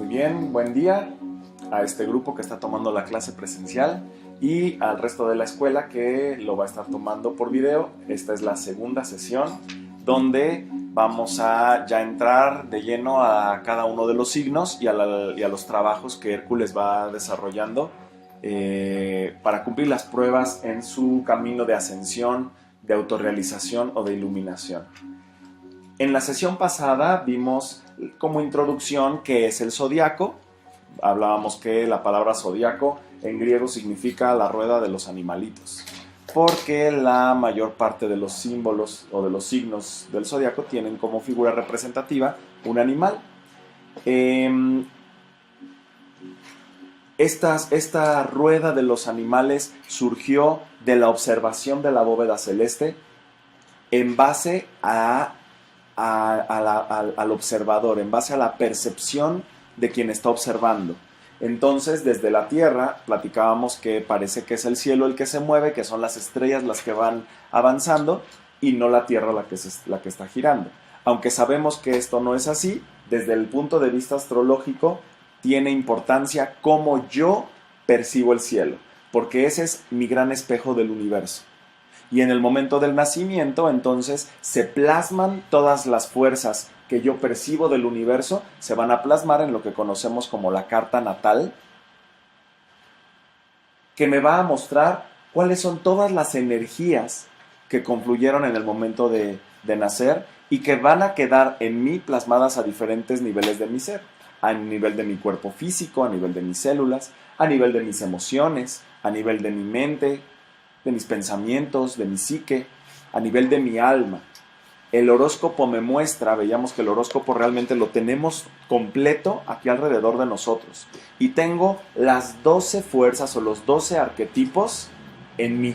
Muy bien, buen día a este grupo que está tomando la clase presencial y al resto de la escuela que lo va a estar tomando por video. Esta es la segunda sesión donde vamos a ya entrar de lleno a cada uno de los signos y a los trabajos que Hércules va desarrollando para cumplir las pruebas en su camino de ascensión, de autorrealización o de iluminación. En la sesión pasada vimos como introducción qué es el zodiaco. Hablábamos que la palabra zodiaco en griego significa la rueda de los animalitos, porque la mayor parte de los símbolos o de los signos del zodiaco tienen como figura representativa un animal. Esta rueda de los animales surgió de la observación de la bóveda celeste en base al observador, en base a la percepción de quien está observando. Entonces, desde la Tierra, platicábamos que parece que es el cielo el que se mueve, que son las estrellas las que van avanzando y no la Tierra la que está girando. Aunque sabemos que esto no es así, desde el punto de vista astrológico, tiene importancia cómo yo percibo el cielo, porque ese es mi gran espejo del universo. Y en el momento del nacimiento, entonces, se plasman todas las fuerzas que yo percibo del universo, se van a plasmar en lo que conocemos como la carta natal, que me va a mostrar cuáles son todas las energías que confluyeron en el momento de nacer y que van a quedar en mí plasmadas a diferentes niveles de mi ser. A nivel de mi cuerpo físico, a nivel de mis células, a nivel de mis emociones, a nivel de mi mente, de mis pensamientos, de mi psique, a nivel de mi alma. El horóscopo me muestra, veíamos que el horóscopo realmente lo tenemos completo aquí alrededor de nosotros. Y tengo las 12 fuerzas o los 12 arquetipos en mí,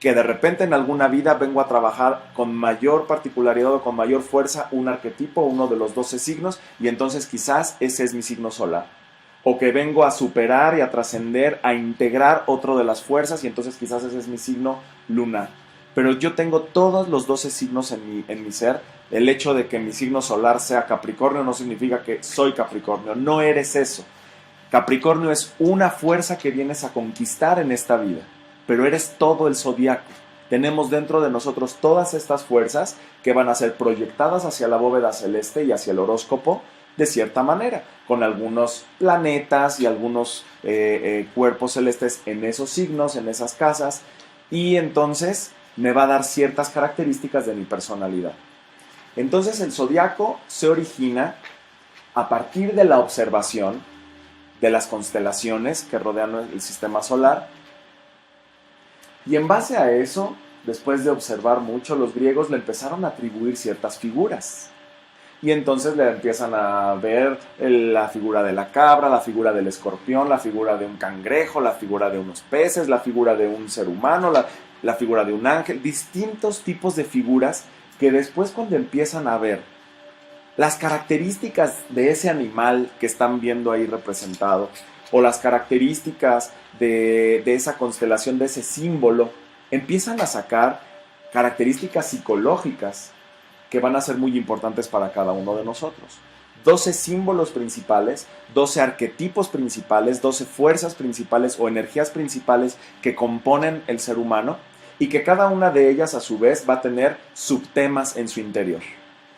que de repente en alguna vida vengo a trabajar con mayor particularidad o con mayor fuerza un arquetipo, uno de los 12 signos, y entonces quizás ese es mi signo solar. O que vengo a superar y a trascender, a integrar otro de las fuerzas, y entonces quizás ese es mi signo lunar. Pero yo tengo todos los 12 signos en mi ser. El hecho de que mi signo solar sea Capricornio no significa que soy Capricornio. No eres eso. Capricornio es una fuerza que vienes a conquistar en esta vida, pero eres todo el zodiaco. Tenemos dentro de nosotros todas estas fuerzas que van a ser proyectadas hacia la bóveda celeste y hacia el horóscopo de cierta manera, con algunos planetas y algunos cuerpos celestes en esos signos, en esas casas, y entonces me va a dar ciertas características de mi personalidad. Entonces el zodiaco se origina a partir de la observación de las constelaciones que rodean el sistema solar, y en base a eso, después de observar mucho, los griegos le empezaron a atribuir ciertas figuras. Y entonces le empiezan a ver la figura de la cabra, la figura del escorpión, la figura de un cangrejo, la figura de unos peces, la figura de un ser humano, la figura de un ángel, distintos tipos de figuras que después cuando empiezan a ver las características de ese animal que están viendo ahí representado, o las características de esa constelación, de ese símbolo, empiezan a sacar características psicológicas que van a ser muy importantes para cada uno de nosotros. 12 símbolos principales, 12 arquetipos principales, 12 fuerzas principales o energías principales que componen el ser humano y que cada una de ellas a su vez va a tener subtemas en su interior.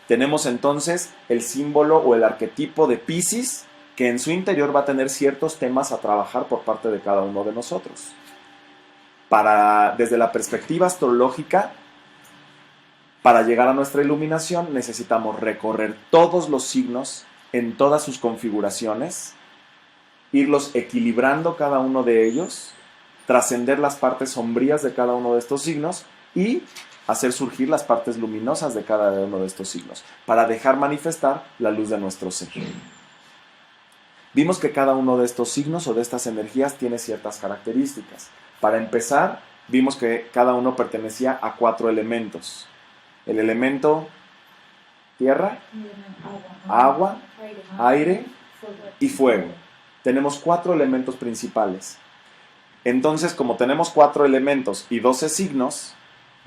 Tenemos entonces el símbolo o el arquetipo de Piscis, que en su interior va a tener ciertos temas a trabajar por parte de cada uno de nosotros. Desde la perspectiva astrológica, para llegar a nuestra iluminación necesitamos recorrer todos los signos en todas sus configuraciones, irlos equilibrando cada uno de ellos, trascender las partes sombrías de cada uno de estos signos y hacer surgir las partes luminosas de cada uno de estos signos, para dejar manifestar la luz de nuestro ser. Vimos que cada uno de estos signos o de estas energías tiene ciertas características. Para empezar, vimos que cada uno pertenecía a 4 elementos. El elemento tierra, agua, aire y fuego. Tenemos 4 elementos principales. Entonces, como tenemos 4 elementos y 12 signos,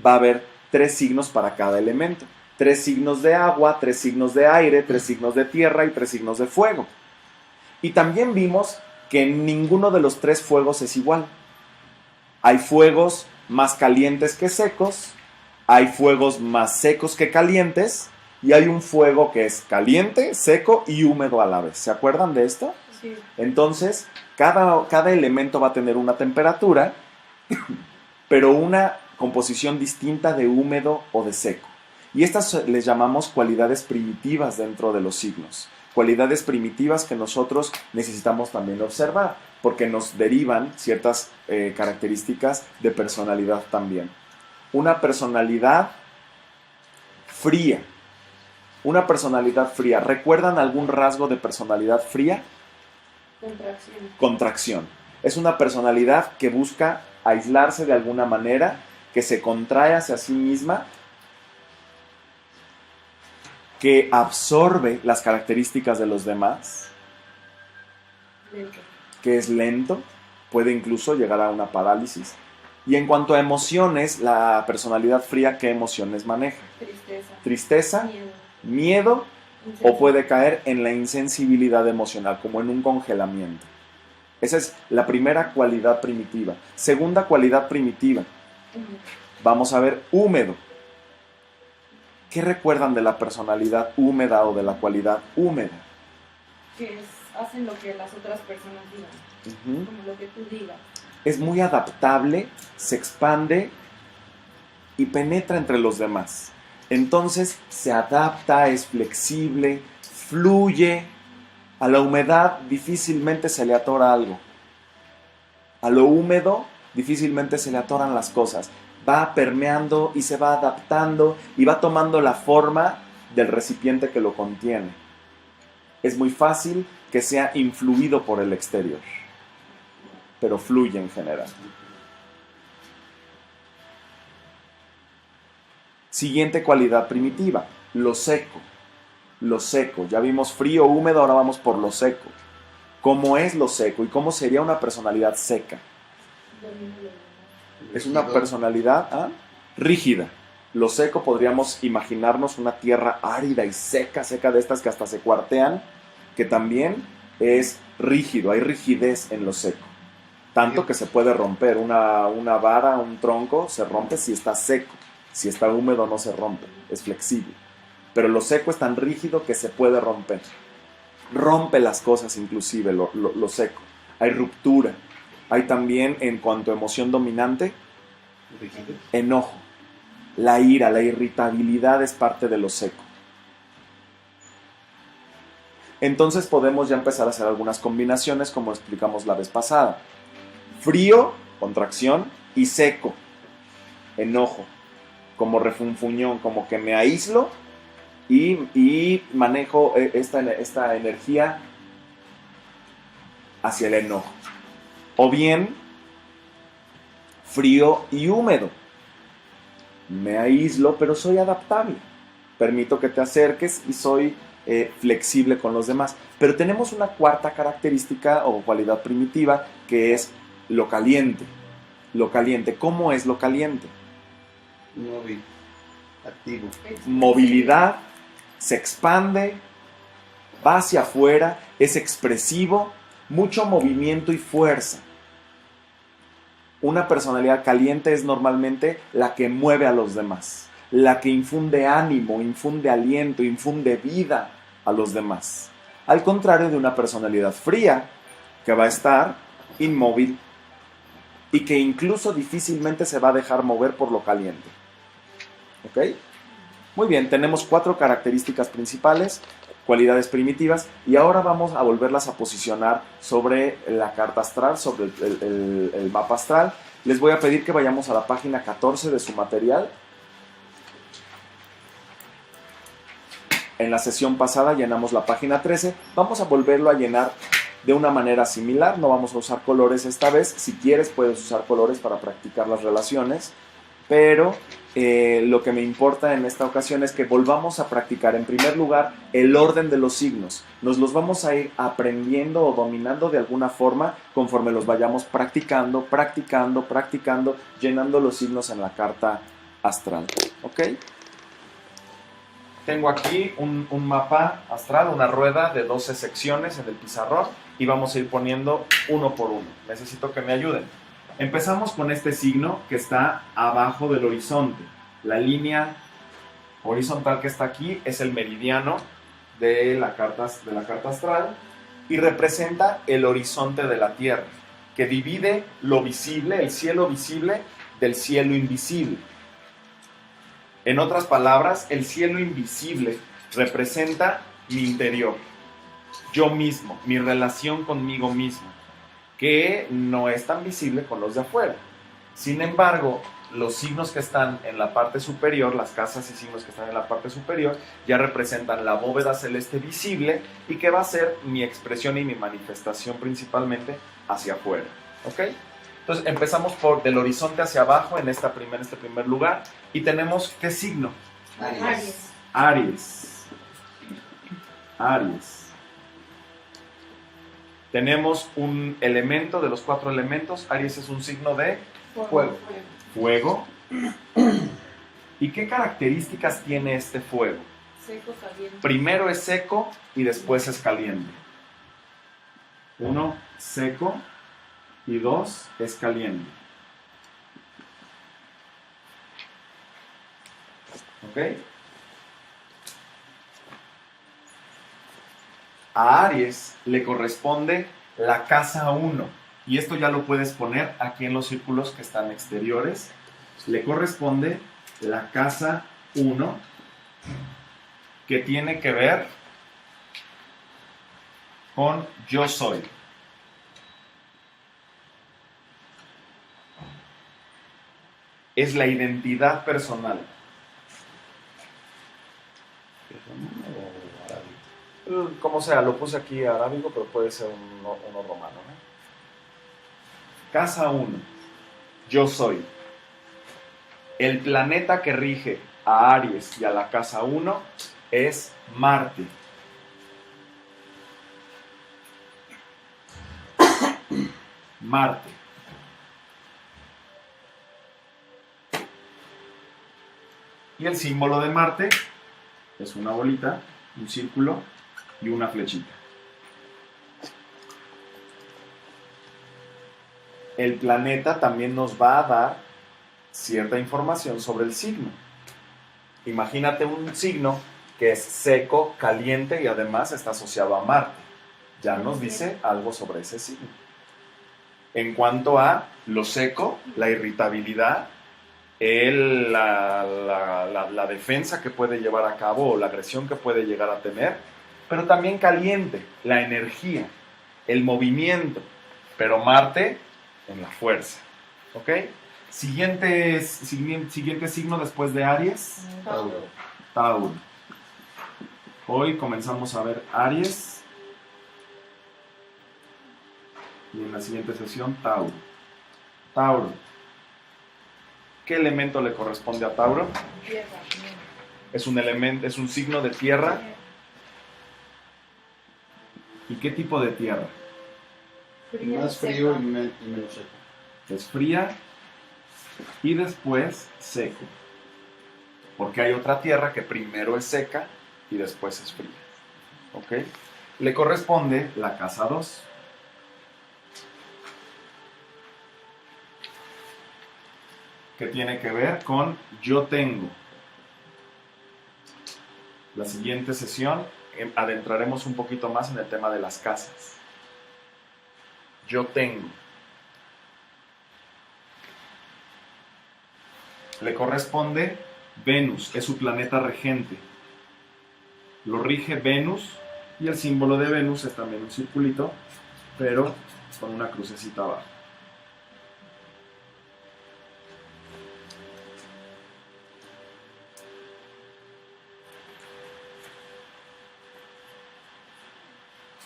va a haber 3 signos para cada elemento. 3 signos de agua, 3 signos de aire, 3 signos de tierra y 3 signos de fuego. Y también vimos que ninguno de los tres fuegos es igual. Hay fuegos más calientes que secos, hay fuegos más secos que calientes, y hay un fuego que es caliente, seco y húmedo a la vez. ¿Se acuerdan de esto? Sí. Entonces, cada elemento va a tener una temperatura, pero una composición distinta de húmedo o de seco. Y estas les llamamos cualidades primitivas dentro de los signos. Cualidades primitivas que nosotros necesitamos también observar, porque nos derivan ciertas características de personalidad también. Una personalidad fría. Una personalidad fría. ¿Recuerdan algún rasgo de personalidad fría? Contracción. Contracción. Es una personalidad que busca aislarse de alguna manera, que se contrae hacia sí misma, que absorbe las características de los demás, Lento. que es lento, puede incluso llegar a una parálisis. Y en cuanto a emociones, la personalidad fría, ¿qué emociones maneja? Tristeza. Tristeza, Miedo. miedo, o Insensibilidad. puede caer en la insensibilidad emocional, como en un congelamiento. Esa es la primera cualidad primitiva. Segunda cualidad primitiva, Húmedo. vamos a ver húmedo. ¿Qué recuerdan de la personalidad húmeda o de la cualidad húmeda? Hacen lo que las otras personas digan, Ujú. como lo que tú digas. Es muy adaptable, se expande y penetra entre los demás. Entonces se adapta, es flexible, fluye. A la humedad difícilmente se le atora algo. A lo húmedo difícilmente se le atoran las cosas. Va permeando y se va adaptando y va tomando la forma del recipiente que lo contiene. Es muy fácil que sea influido por el exterior, pero fluye en general. Siguiente cualidad primitiva, lo seco. Lo seco, ya vimos frío, húmedo, ahora vamos por lo seco. ¿Cómo es lo seco y cómo sería una personalidad seca? Domina lo demás. Es una personalidad rígida. Lo seco podríamos imaginarnos una tierra árida y seca, seca de estas que hasta se cuartean, que también es rígido, hay rigidez en lo seco. Tanto que se puede romper una vara, un tronco, se rompe si está seco. Si está húmedo no se rompe, es flexible. Pero lo seco es tan rígido que se puede romper. Rompe las cosas inclusive, lo seco. Hay ruptura. Hay también, en cuanto a emoción dominante, enojo. La ira, la irritabilidad es parte de lo seco. Entonces podemos ya empezar a hacer algunas combinaciones como explicamos la vez pasada. Frío, contracción, y seco, enojo, como refunfuñón, como que me aíslo y manejo esta energía hacia el enojo. O bien, frío y húmedo. Me aíslo, pero soy adaptable. Permito que te acerques y soy flexible con los demás. Pero tenemos una cuarta característica o cualidad primitiva que es lo caliente. Lo caliente. ¿Cómo es lo caliente? Móvil, activo. Movilidad, se expande, va hacia afuera, es expresivo, mucho movimiento y fuerza. Una personalidad caliente es normalmente la que mueve a los demás, la que infunde ánimo, infunde aliento, infunde vida a los demás. Al contrario de una personalidad fría, que va a estar inmóvil y que incluso difícilmente se va a dejar mover por lo caliente. ¿Ok? Muy bien, tenemos 4 características principales, cualidades primitivas, y ahora vamos a volverlas a posicionar sobre la carta astral, sobre el mapa astral. Les voy a pedir que vayamos a la página 14 de su material. En la sesión pasada llenamos la página 13, vamos a volverlo a llenar de una manera similar, no vamos a usar colores esta vez, si quieres puedes usar colores para practicar las relaciones, pero lo que me importa en esta ocasión es que volvamos a practicar en primer lugar el orden de los signos. Nos los vamos a ir aprendiendo o dominando de alguna forma conforme los vayamos practicando, llenando los signos en la carta astral. ¿Ok? Tengo aquí un mapa astral, una rueda de 12 secciones en el pizarrón, y vamos a ir poniendo uno por uno. Necesito que me ayuden. Empezamos con este signo que está abajo del horizonte. La línea horizontal que está aquí es el meridiano de la carta astral y representa el horizonte de la Tierra, que divide lo visible, el cielo visible, del cielo invisible. En otras palabras, el cielo invisible representa mi interior, yo mismo, mi relación conmigo mismo, que no es tan visible con los de afuera. Sin embargo, los signos que están en la parte superior, las casas y signos que están en la parte superior, ya representan la bóveda celeste visible y que va a ser mi expresión y mi manifestación principalmente hacia afuera. ¿Ok? Entonces empezamos por del horizonte hacia abajo en este primer lugar y tenemos ¿qué signo? Aries. Aries. Aries. Tenemos un elemento de los 4 elementos. Aries es un signo de fuego. Fuego. ¿Y qué características tiene este fuego? Seco, caliente. Primero es seco y después es caliente. 1, seco, y 2, es caliente. ¿Ok? A Aries le corresponde la casa 1. Y esto ya lo puedes poner aquí en los círculos que están exteriores. Le corresponde la casa 1, que tiene que ver con yo soy. Es la identidad personal. Como sea, lo puse aquí arábigo, pero puede ser uno romano, ¿no? Casa 1, yo soy. El planeta que rige a Aries y a la casa 1 es Marte. Marte. Y el símbolo de Marte es una bolita, un círculo y una flechita. El planeta también nos va a dar cierta información sobre el signo. Imagínate un signo que es seco, caliente y además está asociado a Marte. Ya nos dice algo sobre ese signo. En cuanto a lo seco, la irritabilidad, la defensa que puede llevar a cabo o la agresión que puede llegar a tener, pero también caliente, la energía, el movimiento, pero Marte en la fuerza. ¿Ok? Siguiente signo después de Aries. Tauro. Tauro. Hoy comenzamos a ver Aries y en la siguiente sesión Tauro. Tauro. ¿Qué elemento le corresponde a Tauro? Tierra. Es un signo de tierra. ¿Y qué tipo de tierra? Fría, Más seca. frío y menos seco. Es fría y después seco. Porque hay otra tierra que primero es seca y después es fría. ¿Ok? Le corresponde la casa 2. Que tiene que ver con yo tengo. La siguiente sesión adentraremos un poquito más en el tema de las casas. Yo tengo. Le corresponde Venus, es su planeta regente. Lo rige Venus y el símbolo de Venus es también un circulito, pero con una crucecita abajo.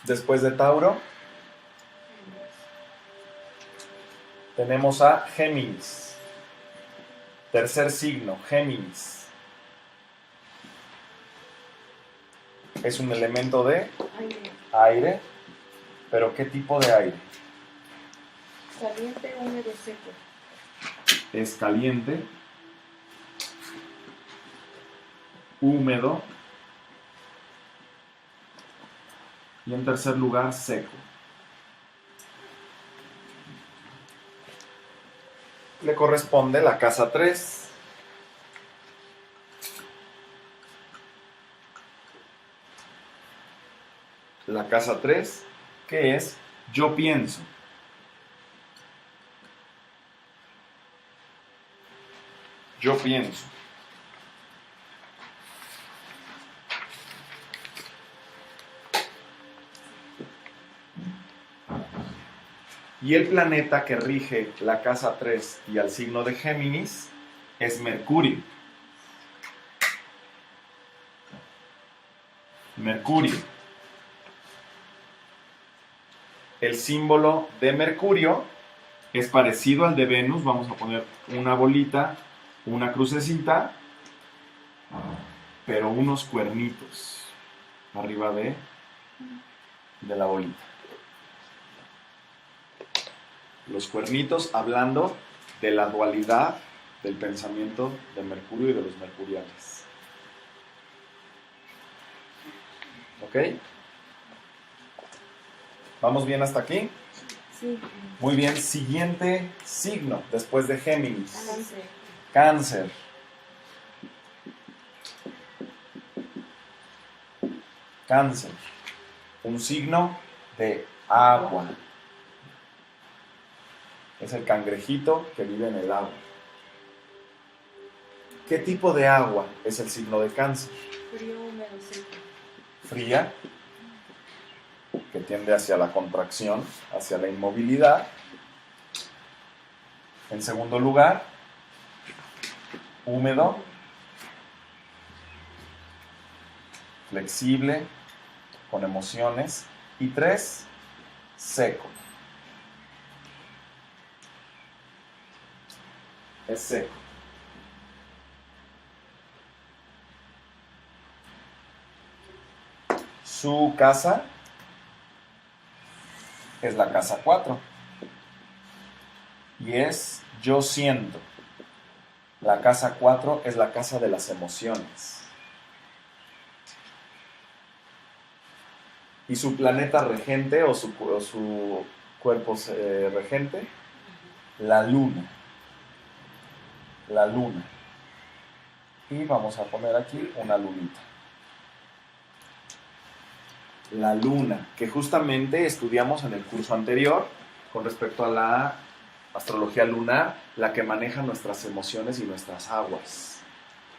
Después de Tauro, tenemos a Géminis. Tercer signo, Géminis. Es un elemento de Aire. aire, pero ¿qué tipo de aire? Caliente, húmedo, seco. Es caliente, húmedo y en tercer lugar seco. le corresponde la casa 3. La casa 3, que es yo pienso. Yo pienso. Y el planeta que rige la casa 3 y al signo de Géminis es Mercurio. Mercurio. El símbolo de Mercurio es parecido al de Venus. Vamos a poner una bolita, una crucecita, pero unos cuernitos arriba de la bolita. Los cuernitos hablando de la dualidad del pensamiento de Mercurio y de los mercuriales. ¿Ok? ¿Vamos bien hasta aquí? Sí. Muy bien. Siguiente signo después de Géminis. Cáncer. Cáncer. Cáncer. Un signo de agua. Es el cangrejito que vive en el agua. ¿Qué tipo de agua es el signo de Cáncer? Frío, húmedo, seco. Fría, que tiende hacia la contracción, hacia la inmovilidad. En segundo lugar, húmedo, flexible, con emociones. Y 3, seco. Es seco. Su casa es la casa 4. Y es yo siento. La casa 4 es la casa de las emociones. Y su planeta regente o su cuerpo regente, la luna. La luna. Y vamos a poner aquí una lunita. La luna, que justamente estudiamos en el curso anterior con respecto a la astrología lunar, la que maneja nuestras emociones y nuestras aguas.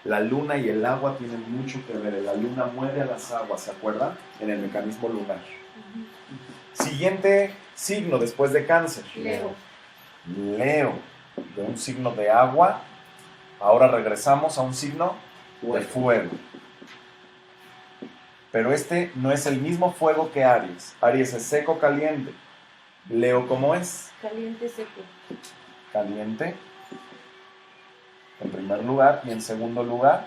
La luna y el agua tienen mucho que ver. La luna mueve a las aguas, ¿se acuerdan? En el mecanismo lunar. Siguiente signo después de Cáncer. Leo. Leo, de un signo de agua. Ahora regresamos a un signo de fuego. Pero este no es el mismo fuego que Aries. Aries es seco, caliente. Leo, ¿cómo es? Caliente, seco. Caliente, en primer lugar, y en segundo lugar,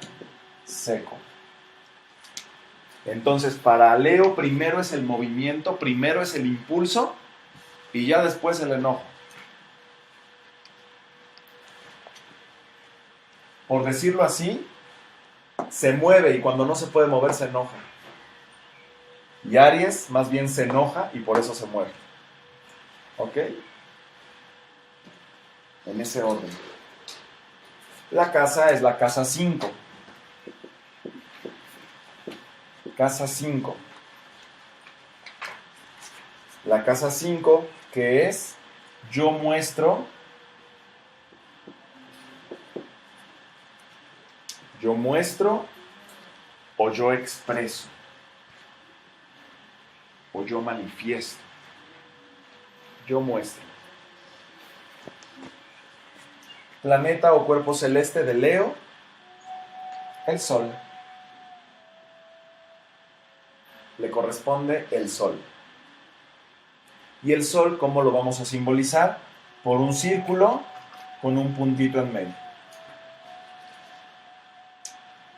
seco. Entonces, para Leo, primero es el movimiento, primero es el impulso, y ya después el enojo. Por decirlo así, se mueve y cuando no se puede mover se enoja. Y Aries más bien se enoja y por eso se mueve. ¿Ok? En ese orden. La casa es la casa 5. Casa 5. La casa 5, que es yo muestro o yo expreso o yo manifiesto. Yo muestro. Planeta o cuerpo celeste de Leo, el Sol. Le corresponde el Sol. ¿Y el Sol cómo lo vamos a simbolizar? Por un círculo con un puntito en medio.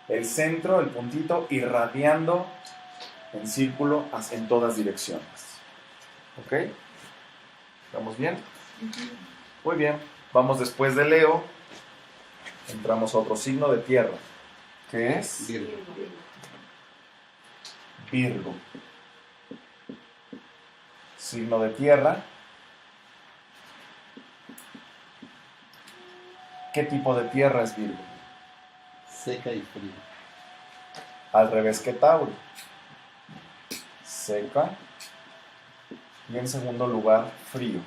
El centro, el puntito, irradiando en círculo en todas direcciones. ¿Ok? ¿Estamos bien? Muy bien. Vamos después de Leo. Entramos a otro signo de tierra. ¿Qué es? Virgo. Virgo. Signo de tierra. ¿Qué tipo de tierra es Virgo? Seca y fría. Al revés que Tauro. Seca. Y en segundo lugar, frío.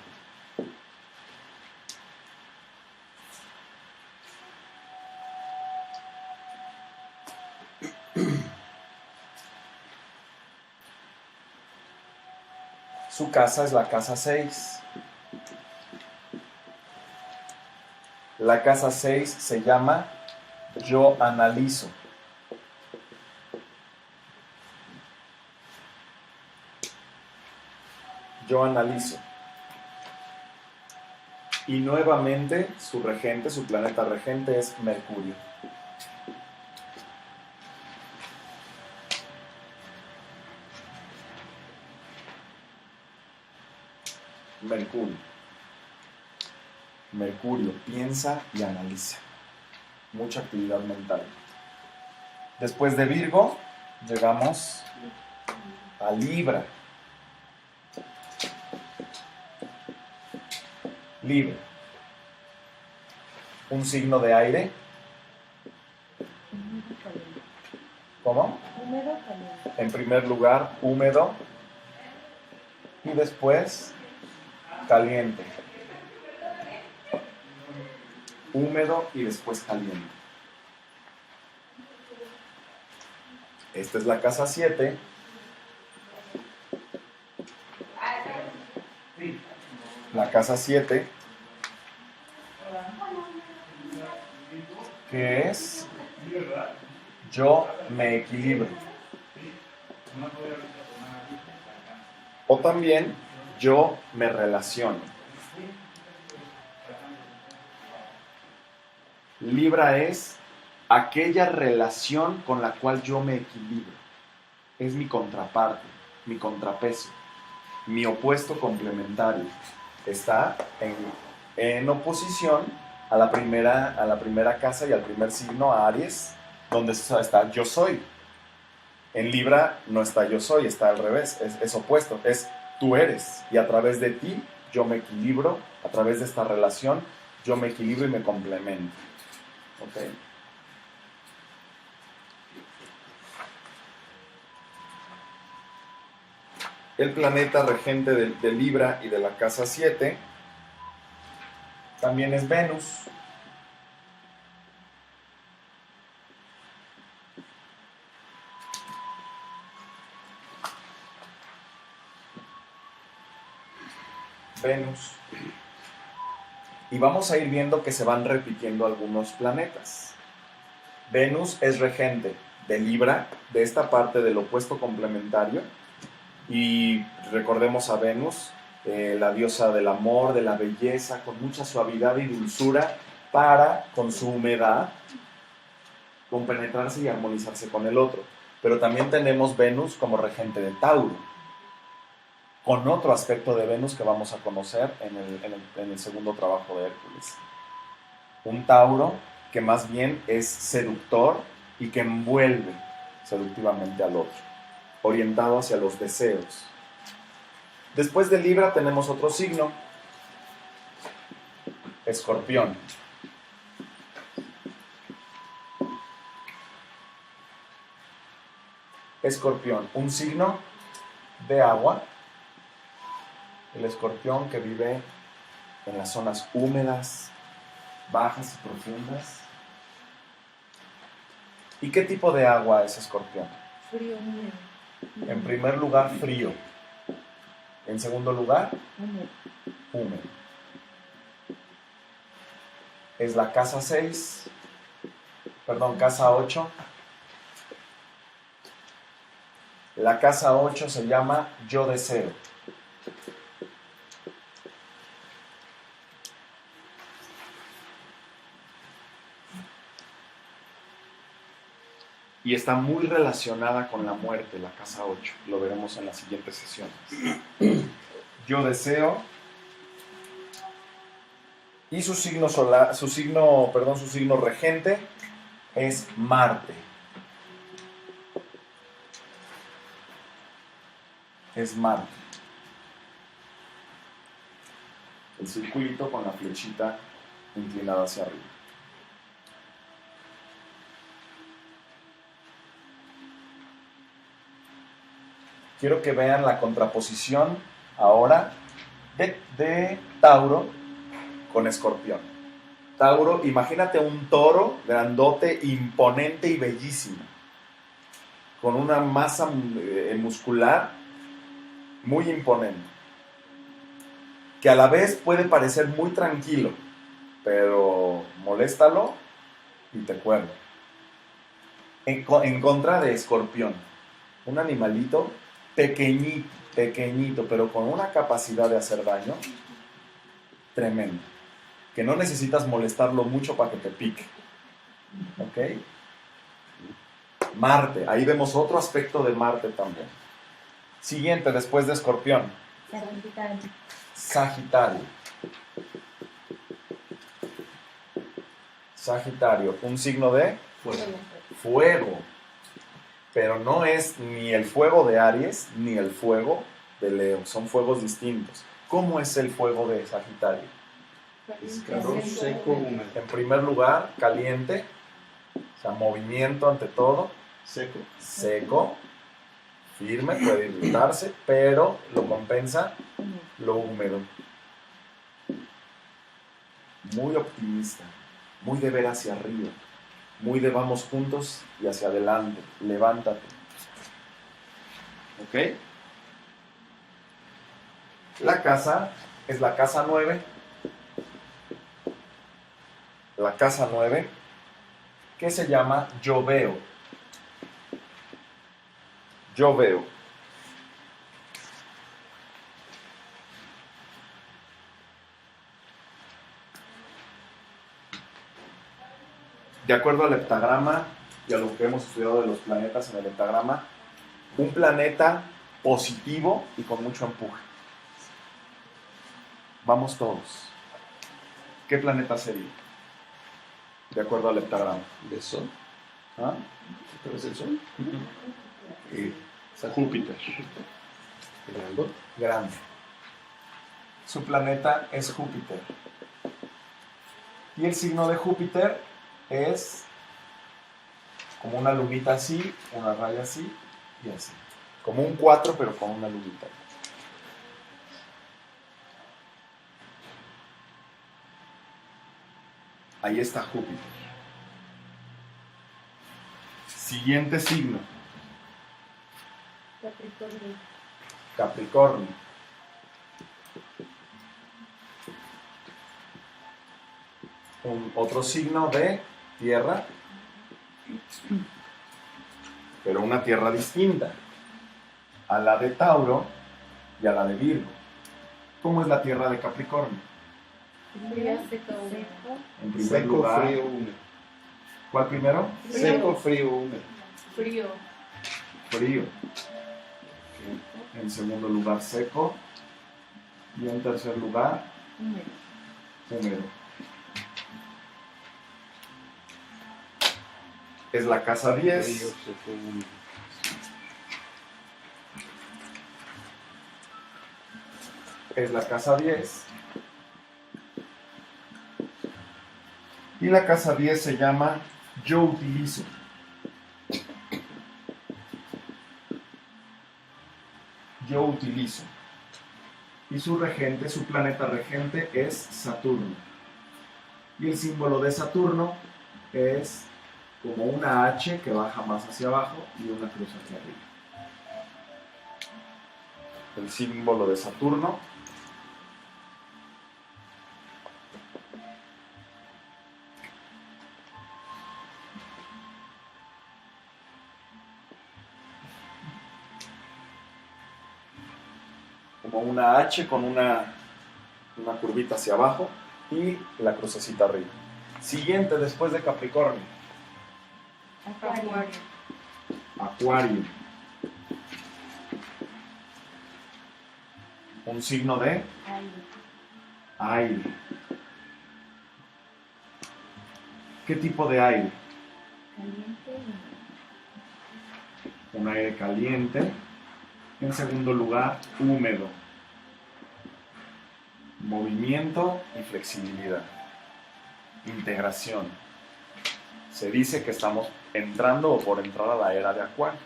Su casa es la casa 6. La casa 6 se llama Yo analizo. Yo analizo. Y nuevamente su regente, su planeta regente es Mercurio. Mercurio. Mercurio piensa y analiza. Mucha actividad mental. Después de Virgo, llegamos a Libra. Libra. Un signo de aire. ¿Cómo? Húmedo caliente. En primer lugar, húmedo. Y después, caliente. Húmedo y después caliente. Esta es la casa 7. La casa 7, que es yo me equilibro. O también yo me relaciono. Libra es aquella relación con la cual yo me equilibro. Es mi contraparte, mi contrapeso, mi opuesto complementario. Está en oposición a la primera casa y al primer signo, a Aries, donde está yo soy. En Libra no está yo soy, está al revés, es opuesto, es tú eres. Y a través de ti yo me equilibro, a través de esta relación yo me equilibro y me complemento. ¿Ok? El planeta regente de Libra y de la casa 7 también es Venus. Venus. Y vamos a ir viendo que se van repitiendo algunos planetas. Venus es regente de Libra, de esta parte del opuesto complementario. Y recordemos a Venus, la diosa del amor, de la belleza, con mucha suavidad y dulzura, para, con su humedad, compenetrarse y armonizarse con el otro. Pero también tenemos Venus como regente de Tauro, con otro aspecto de Venus que vamos a conocer en el segundo trabajo de Hércules. Un Tauro que más bien es seductor y que envuelve seductivamente al otro, orientado hacia los deseos. Después de Libra tenemos otro signo, Escorpión. Escorpión, un signo de agua. El escorpión que vive en las zonas húmedas, bajas y profundas. ¿Y qué tipo de agua es escorpión? Frío, húmedo. En primer lugar, frío. En segundo lugar, Húmedo. húmedo. Es la casa 6, casa 8. La casa 8 se llama Yo deseo. Y está muy relacionada con la muerte, la casa 8. Lo veremos en las siguientes sesiones. Yo deseo. Y su signo regente es Marte. Es Marte. El circulito con la flechita inclinada hacia arriba. quiero que vean la contraposición ahora de Tauro con Escorpión. Tauro, imagínate un toro grandote, imponente y bellísimo, con una masa muscular muy imponente, que a la vez puede parecer muy tranquilo, pero moléstalo y te cuerda. En contra de Escorpión, un animalito pequeñito, pero con una capacidad de hacer daño tremenda, que no necesitas molestarlo mucho para que te pique. ¿Ok? Marte, ahí vemos otro aspecto de Marte también. Siguiente, después de Escorpión. Sagitario. Sagitario. Sagitario, un signo de fuego. Pero no es ni el fuego de Aries ni el fuego de Leo, son fuegos distintos. ¿Cómo es el fuego de Sagitario? Es calor, seco, húmedo. En primer lugar, caliente, o sea, movimiento ante todo, Seco. seco, firme, puede irritarse, pero lo compensa lo húmedo. Muy optimista, muy de ver hacia arriba, muy de vamos juntos y hacia adelante, levántate. ¿Ok? La casa es la casa 9. La casa 9, que se llama Yo Veo. Yo veo. De acuerdo al heptagrama y a lo que hemos estudiado de los planetas en el heptagrama, un planeta positivo y con mucho empuje. Vamos todos. ¿Qué planeta sería? De acuerdo al heptagrama. ¿De sol? ¿Ah? ¿Pero es el sol? San Júpiter. Grande. Grande. Su planeta es Júpiter. Y el signo de Júpiter es como una lunita así, una raya así y así. Como un 4 pero con una lunita. Ahí está Júpiter. Siguiente signo. Capricornio. Capricornio. Otro signo de tierra, pero una tierra distinta a la de Tauro y a la de Virgo. ¿Cómo es la tierra de Capricornio? Fría, seco, Seco. En primer Seco, lugar, frío, húmedo. ¿cuál primero? Seco, frío, húmedo. frío. Frío. En segundo lugar, seco. Y en tercer lugar, húmedo. Es la casa 10. Frío, seco, húmedo. Es la casa 10. Y la casa 10 se llama Yo Utilizo. Yo Utilizo. Y su regente, su planeta regente es Saturno. Y el símbolo de Saturno es como una H que baja más hacia abajo y una cruz hacia arriba. El símbolo de Saturno como una H con una curvita hacia abajo y la crucecita arriba. Siguiente después de Capricornio, Acuario. Acuario. Un signo de Aire. aire. ¿Qué tipo de aire? Caliente. Un aire caliente. En segundo lugar, húmedo. Movimiento y flexibilidad. Integración. Se dice que estamos entrando o por entrar a la era de Acuario.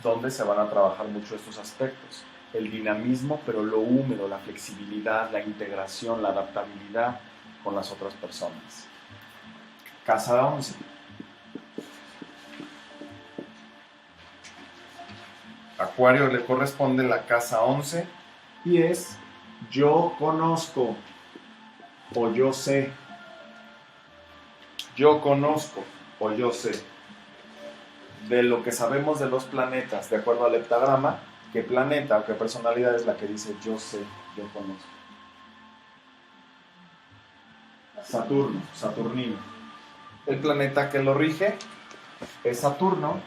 donde se van a trabajar mucho estos aspectos. El dinamismo, pero lo húmedo, la flexibilidad, la integración, la adaptabilidad con las otras personas. Casa 11. Acuario le corresponde la casa 11 y es yo conozco o yo sé. Yo conozco o yo sé. De lo que sabemos de los planetas, de acuerdo al heptagrama, ¿qué planeta o qué personalidad es la que dice yo sé, yo conozco? Saturno, Saturnino. El planeta que lo rige es Saturno,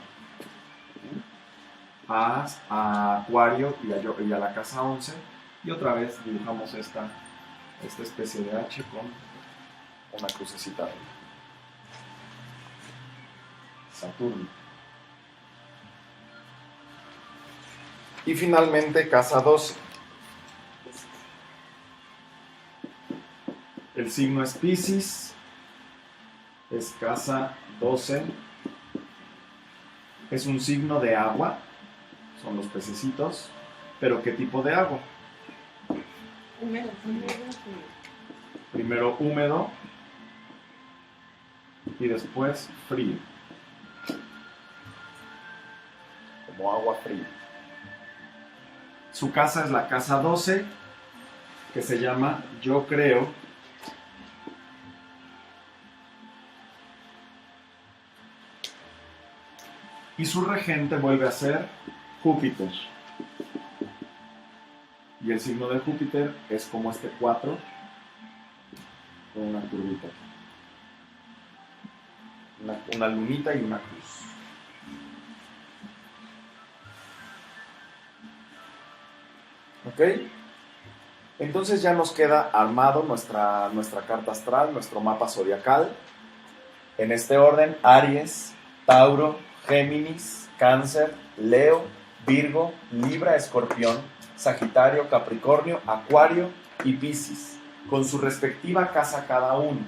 a Acuario y a la casa 11. Y otra vez dibujamos esta especie de H con una crucecita arriba. Saturno. Y finalmente casa 12. El signo es Piscis. Es casa 12. Es un signo de agua. Son los pececitos. ¿Pero qué tipo de agua? Húmedo. Primero húmedo y después frío. Como agua fría. Su casa es la casa 12, que se llama Yo Creo. Y su regente vuelve a ser Júpiter. Y el signo de Júpiter es como este 4, con una curvita. Una lunita y una cruz. ¿Ok? Entonces ya nos queda armado nuestra carta astral, nuestro mapa zodiacal. En este orden: Aries, Tauro, Géminis, Cáncer, Leo, Virgo, Libra, Escorpión, Sagitario, Capricornio, Acuario y Piscis, con su respectiva casa cada uno.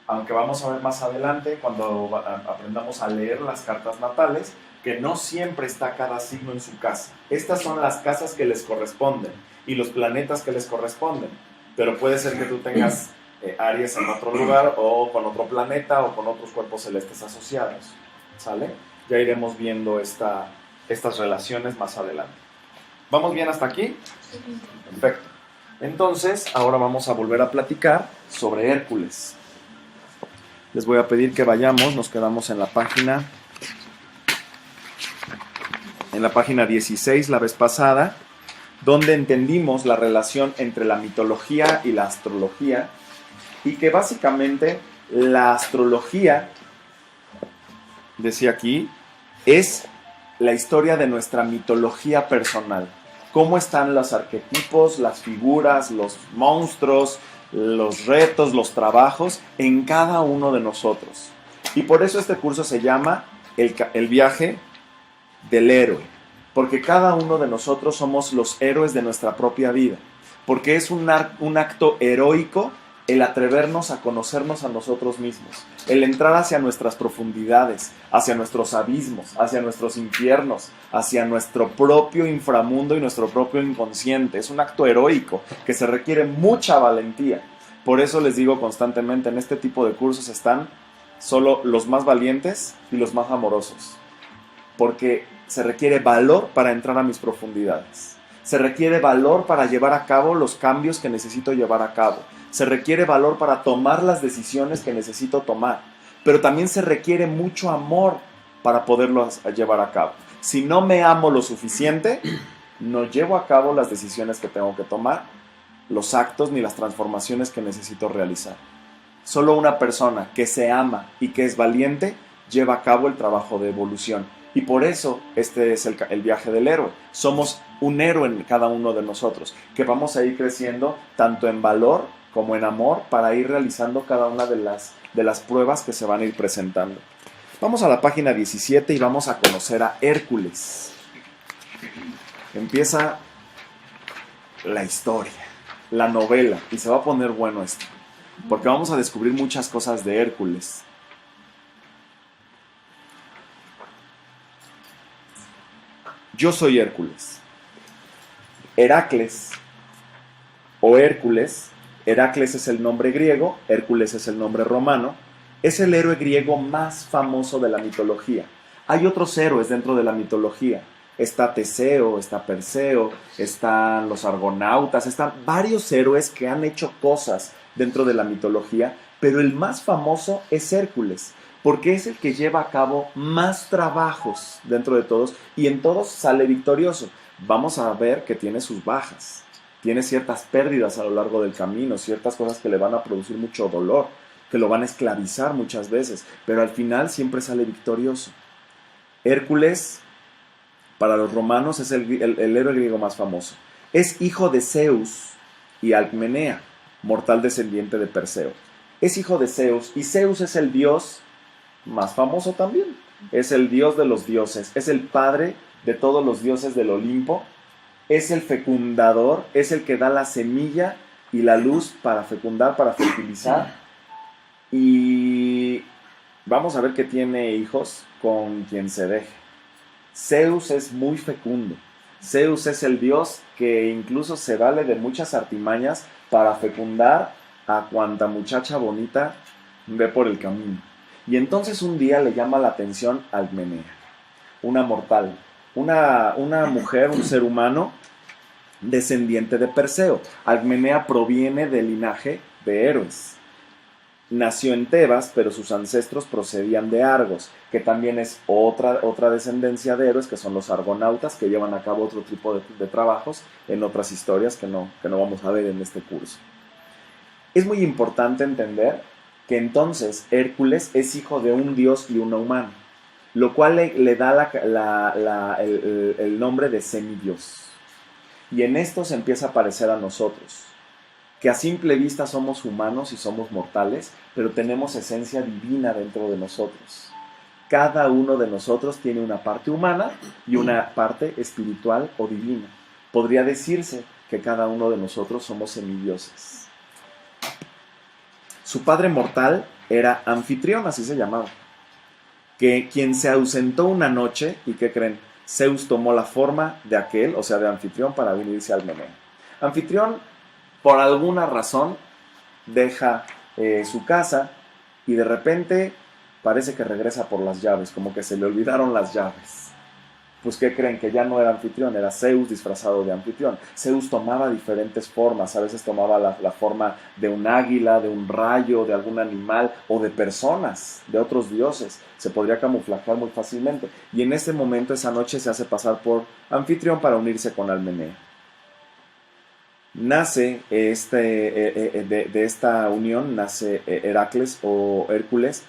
Aunque vamos a ver más adelante, cuando aprendamos a leer las cartas natales, que no siempre está cada signo en su casa. Estas son las casas que les corresponden y los planetas que les corresponden. Pero puede ser que tú tengas Aries en otro lugar o con otro planeta o con otros cuerpos celestes asociados. ¿Sale? Ya iremos viendo estas relaciones más adelante. ¿Vamos bien hasta aquí? Perfecto. Entonces, ahora vamos a volver a platicar sobre Hércules. Les voy a pedir que vayamos, nos quedamos en la página 16 la vez pasada, donde entendimos la relación entre la mitología y la astrología, y que básicamente la astrología, decía aquí, es la historia de nuestra mitología personal. Cómo están los arquetipos, las figuras, los monstruos, los retos, los trabajos en cada uno de nosotros. Y por eso este curso se llama el viaje del héroe, porque cada uno de nosotros somos los héroes de nuestra propia vida, porque es un acto heroico el atrevernos a conocernos a nosotros mismos, el entrar hacia nuestras profundidades, hacia nuestros abismos, hacia nuestros infiernos, hacia nuestro propio inframundo y nuestro propio inconsciente. Es un acto heroico que se requiere mucha valentía. Por eso les digo constantemente, en este tipo de cursos están solo los más valientes y los más amorosos, porque se requiere valor para entrar a mis profundidades. Se requiere valor para llevar a cabo los cambios que necesito llevar a cabo. Se requiere valor para tomar las decisiones que necesito tomar. Pero también se requiere mucho amor para poderlos llevar a cabo. Si no me amo lo suficiente, no llevo a cabo las decisiones que tengo que tomar, los actos ni las transformaciones que necesito realizar. Solo una persona que se ama y que es valiente lleva a cabo el trabajo de evolución. Y por eso este es el viaje del héroe. Somos un héroe en cada uno de nosotros, que vamos a ir creciendo tanto en valor como en amor para ir realizando cada una de las pruebas que se van a ir presentando. Vamos a la página 17 y vamos a conocer a Hércules. Empieza la historia, la novela, y se va a poner bueno esto, porque vamos a descubrir muchas cosas de Hércules. yo soy Hércules. Heracles o Hércules, Heracles es el nombre griego, Hércules es el nombre romano, es el héroe griego más famoso de la mitología. Hay otros héroes dentro de la mitología. Está Teseo, está Perseo, están los argonautas, están varios héroes que han hecho cosas dentro de la mitología, pero el más famoso es Hércules, porque es el que lleva a cabo más trabajos dentro de todos y en todos sale victorioso. Vamos a ver que tiene sus bajas, tiene ciertas pérdidas a lo largo del camino, ciertas cosas que le van a producir mucho dolor, que lo van a esclavizar muchas veces, pero al final siempre sale victorioso. Hércules, para los romanos, es el héroe griego más famoso. Es hijo de Zeus y Alcmenea, mortal descendiente de Perseo. Es hijo de Zeus, y Zeus es el dios más famoso también. Es el dios de los dioses, es el padre de todos los dioses del Olimpo, es el fecundador, es el que da la semilla y la luz para fecundar, para fertilizar. Y vamos a ver que tiene hijos con quien se deje. Zeus es muy fecundo. Zeus es el dios que incluso se vale de muchas artimañas para fecundar a cuanta muchacha bonita ve por el camino. Y entonces un día le llama la atención a Alcmenea, una mortal, una mujer, un ser humano descendiente de Perseo. Alcmenea proviene del linaje de héroes. Nació en Tebas, pero sus ancestros procedían de Argos, que también es otra descendencia de héroes, que son los argonautas, que llevan a cabo otro tipo de trabajos en otras historias que no vamos a ver en este curso. Es muy importante entender que entonces Hércules es hijo de un dios y una humana, lo cual le da el nombre de semidios. Y en esto se empieza a parecer a nosotros, que a simple vista somos humanos y somos mortales, pero tenemos esencia divina dentro de nosotros. Cada uno de nosotros tiene una parte humana y una parte espiritual o divina. Podría decirse que cada uno de nosotros somos semidioses. Su padre mortal era Anfitrión, así se llamaba, quien se ausentó una noche, ¿y qué creen? Zeus tomó la forma de aquel, o sea, de Anfitrión, para venirse al Alcmenea. Anfitrión, por alguna razón, deja su casa y de repente parece que regresa por las llaves, como que se le olvidaron las llaves. Pues ¿qué creen? Que ya no era Anfitrión, era Zeus disfrazado de Anfitrión. Zeus tomaba diferentes formas, a veces tomaba la forma de un águila, de un rayo, de algún animal o de personas, de otros dioses. Se podría camuflajear muy fácilmente. Y en ese momento, esa noche, se hace pasar por Anfitrión para unirse con Alcmenea. Nace de esta unión, nace Heracles o Hércules,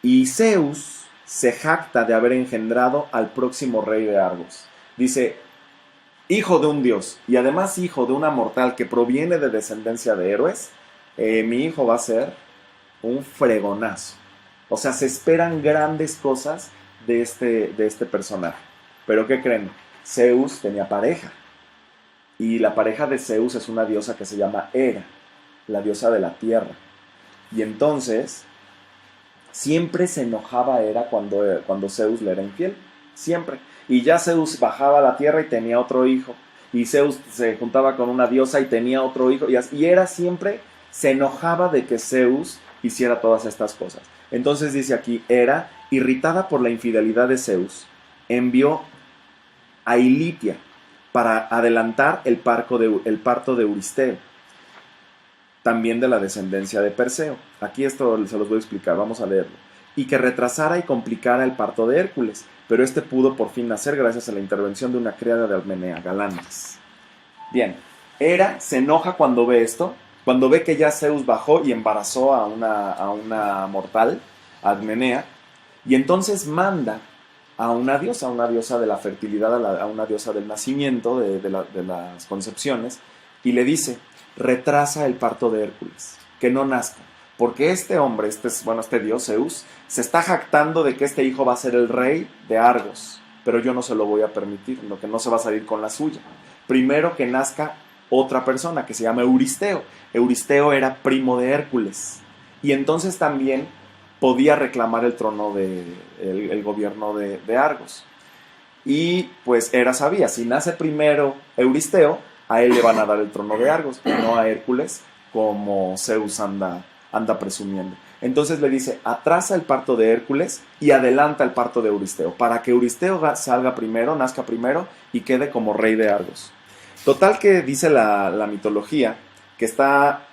y Zeus se jacta de haber engendrado al próximo rey de Argos. Dice, hijo de un dios y además hijo de una mortal que proviene de descendencia de héroes, mi hijo va a ser un fregonazo. O sea, se esperan grandes cosas de este personaje. Pero ¿qué creen? Zeus tenía pareja. Y la pareja de Zeus es una diosa que se llama Hera, la diosa de la tierra. Y entonces siempre se enojaba Hera cuando Zeus le era infiel. Siempre. Y ya Zeus bajaba a la tierra y tenía otro hijo. Y Zeus se juntaba con una diosa y tenía otro hijo. Y Hera siempre se enojaba de que Zeus hiciera todas estas cosas. Entonces dice aquí, Hera, irritada por la infidelidad de Zeus, envió a Ilitia para adelantar el parto de Euristeo, también de la descendencia de Perseo. Aquí esto se los voy a explicar, vamos a leerlo. Y que retrasara y complicara el parto de Hércules, pero este pudo por fin nacer gracias a la intervención de una criada de Alcmenea, Galantis. Bien, Hera se enoja cuando ve esto, cuando ve que ya Zeus bajó y embarazó a una mortal, Alcmenea, y entonces manda a una diosa de la fertilidad, a una diosa del nacimiento, de las concepciones, y le dice, retrasa el parto de Hércules, que no nazca, porque este hombre, este dios Zeus, se está jactando de que este hijo va a ser el rey de Argos, pero yo no se lo voy a permitir, lo que no se va a salir con la suya. Primero que nazca otra persona que se llama Euristeo. Euristeo era primo de Hércules, y entonces también podía reclamar el trono el gobierno de Argos. Y pues Hera sabía, si nace primero Euristeo, a él le van a dar el trono de Argos, y no a Hércules, como Zeus anda presumiendo. Entonces le dice, atrasa el parto de Hércules y adelanta el parto de Euristeo, para que Euristeo salga primero, nazca primero y quede como rey de Argos. Total que dice la mitología que está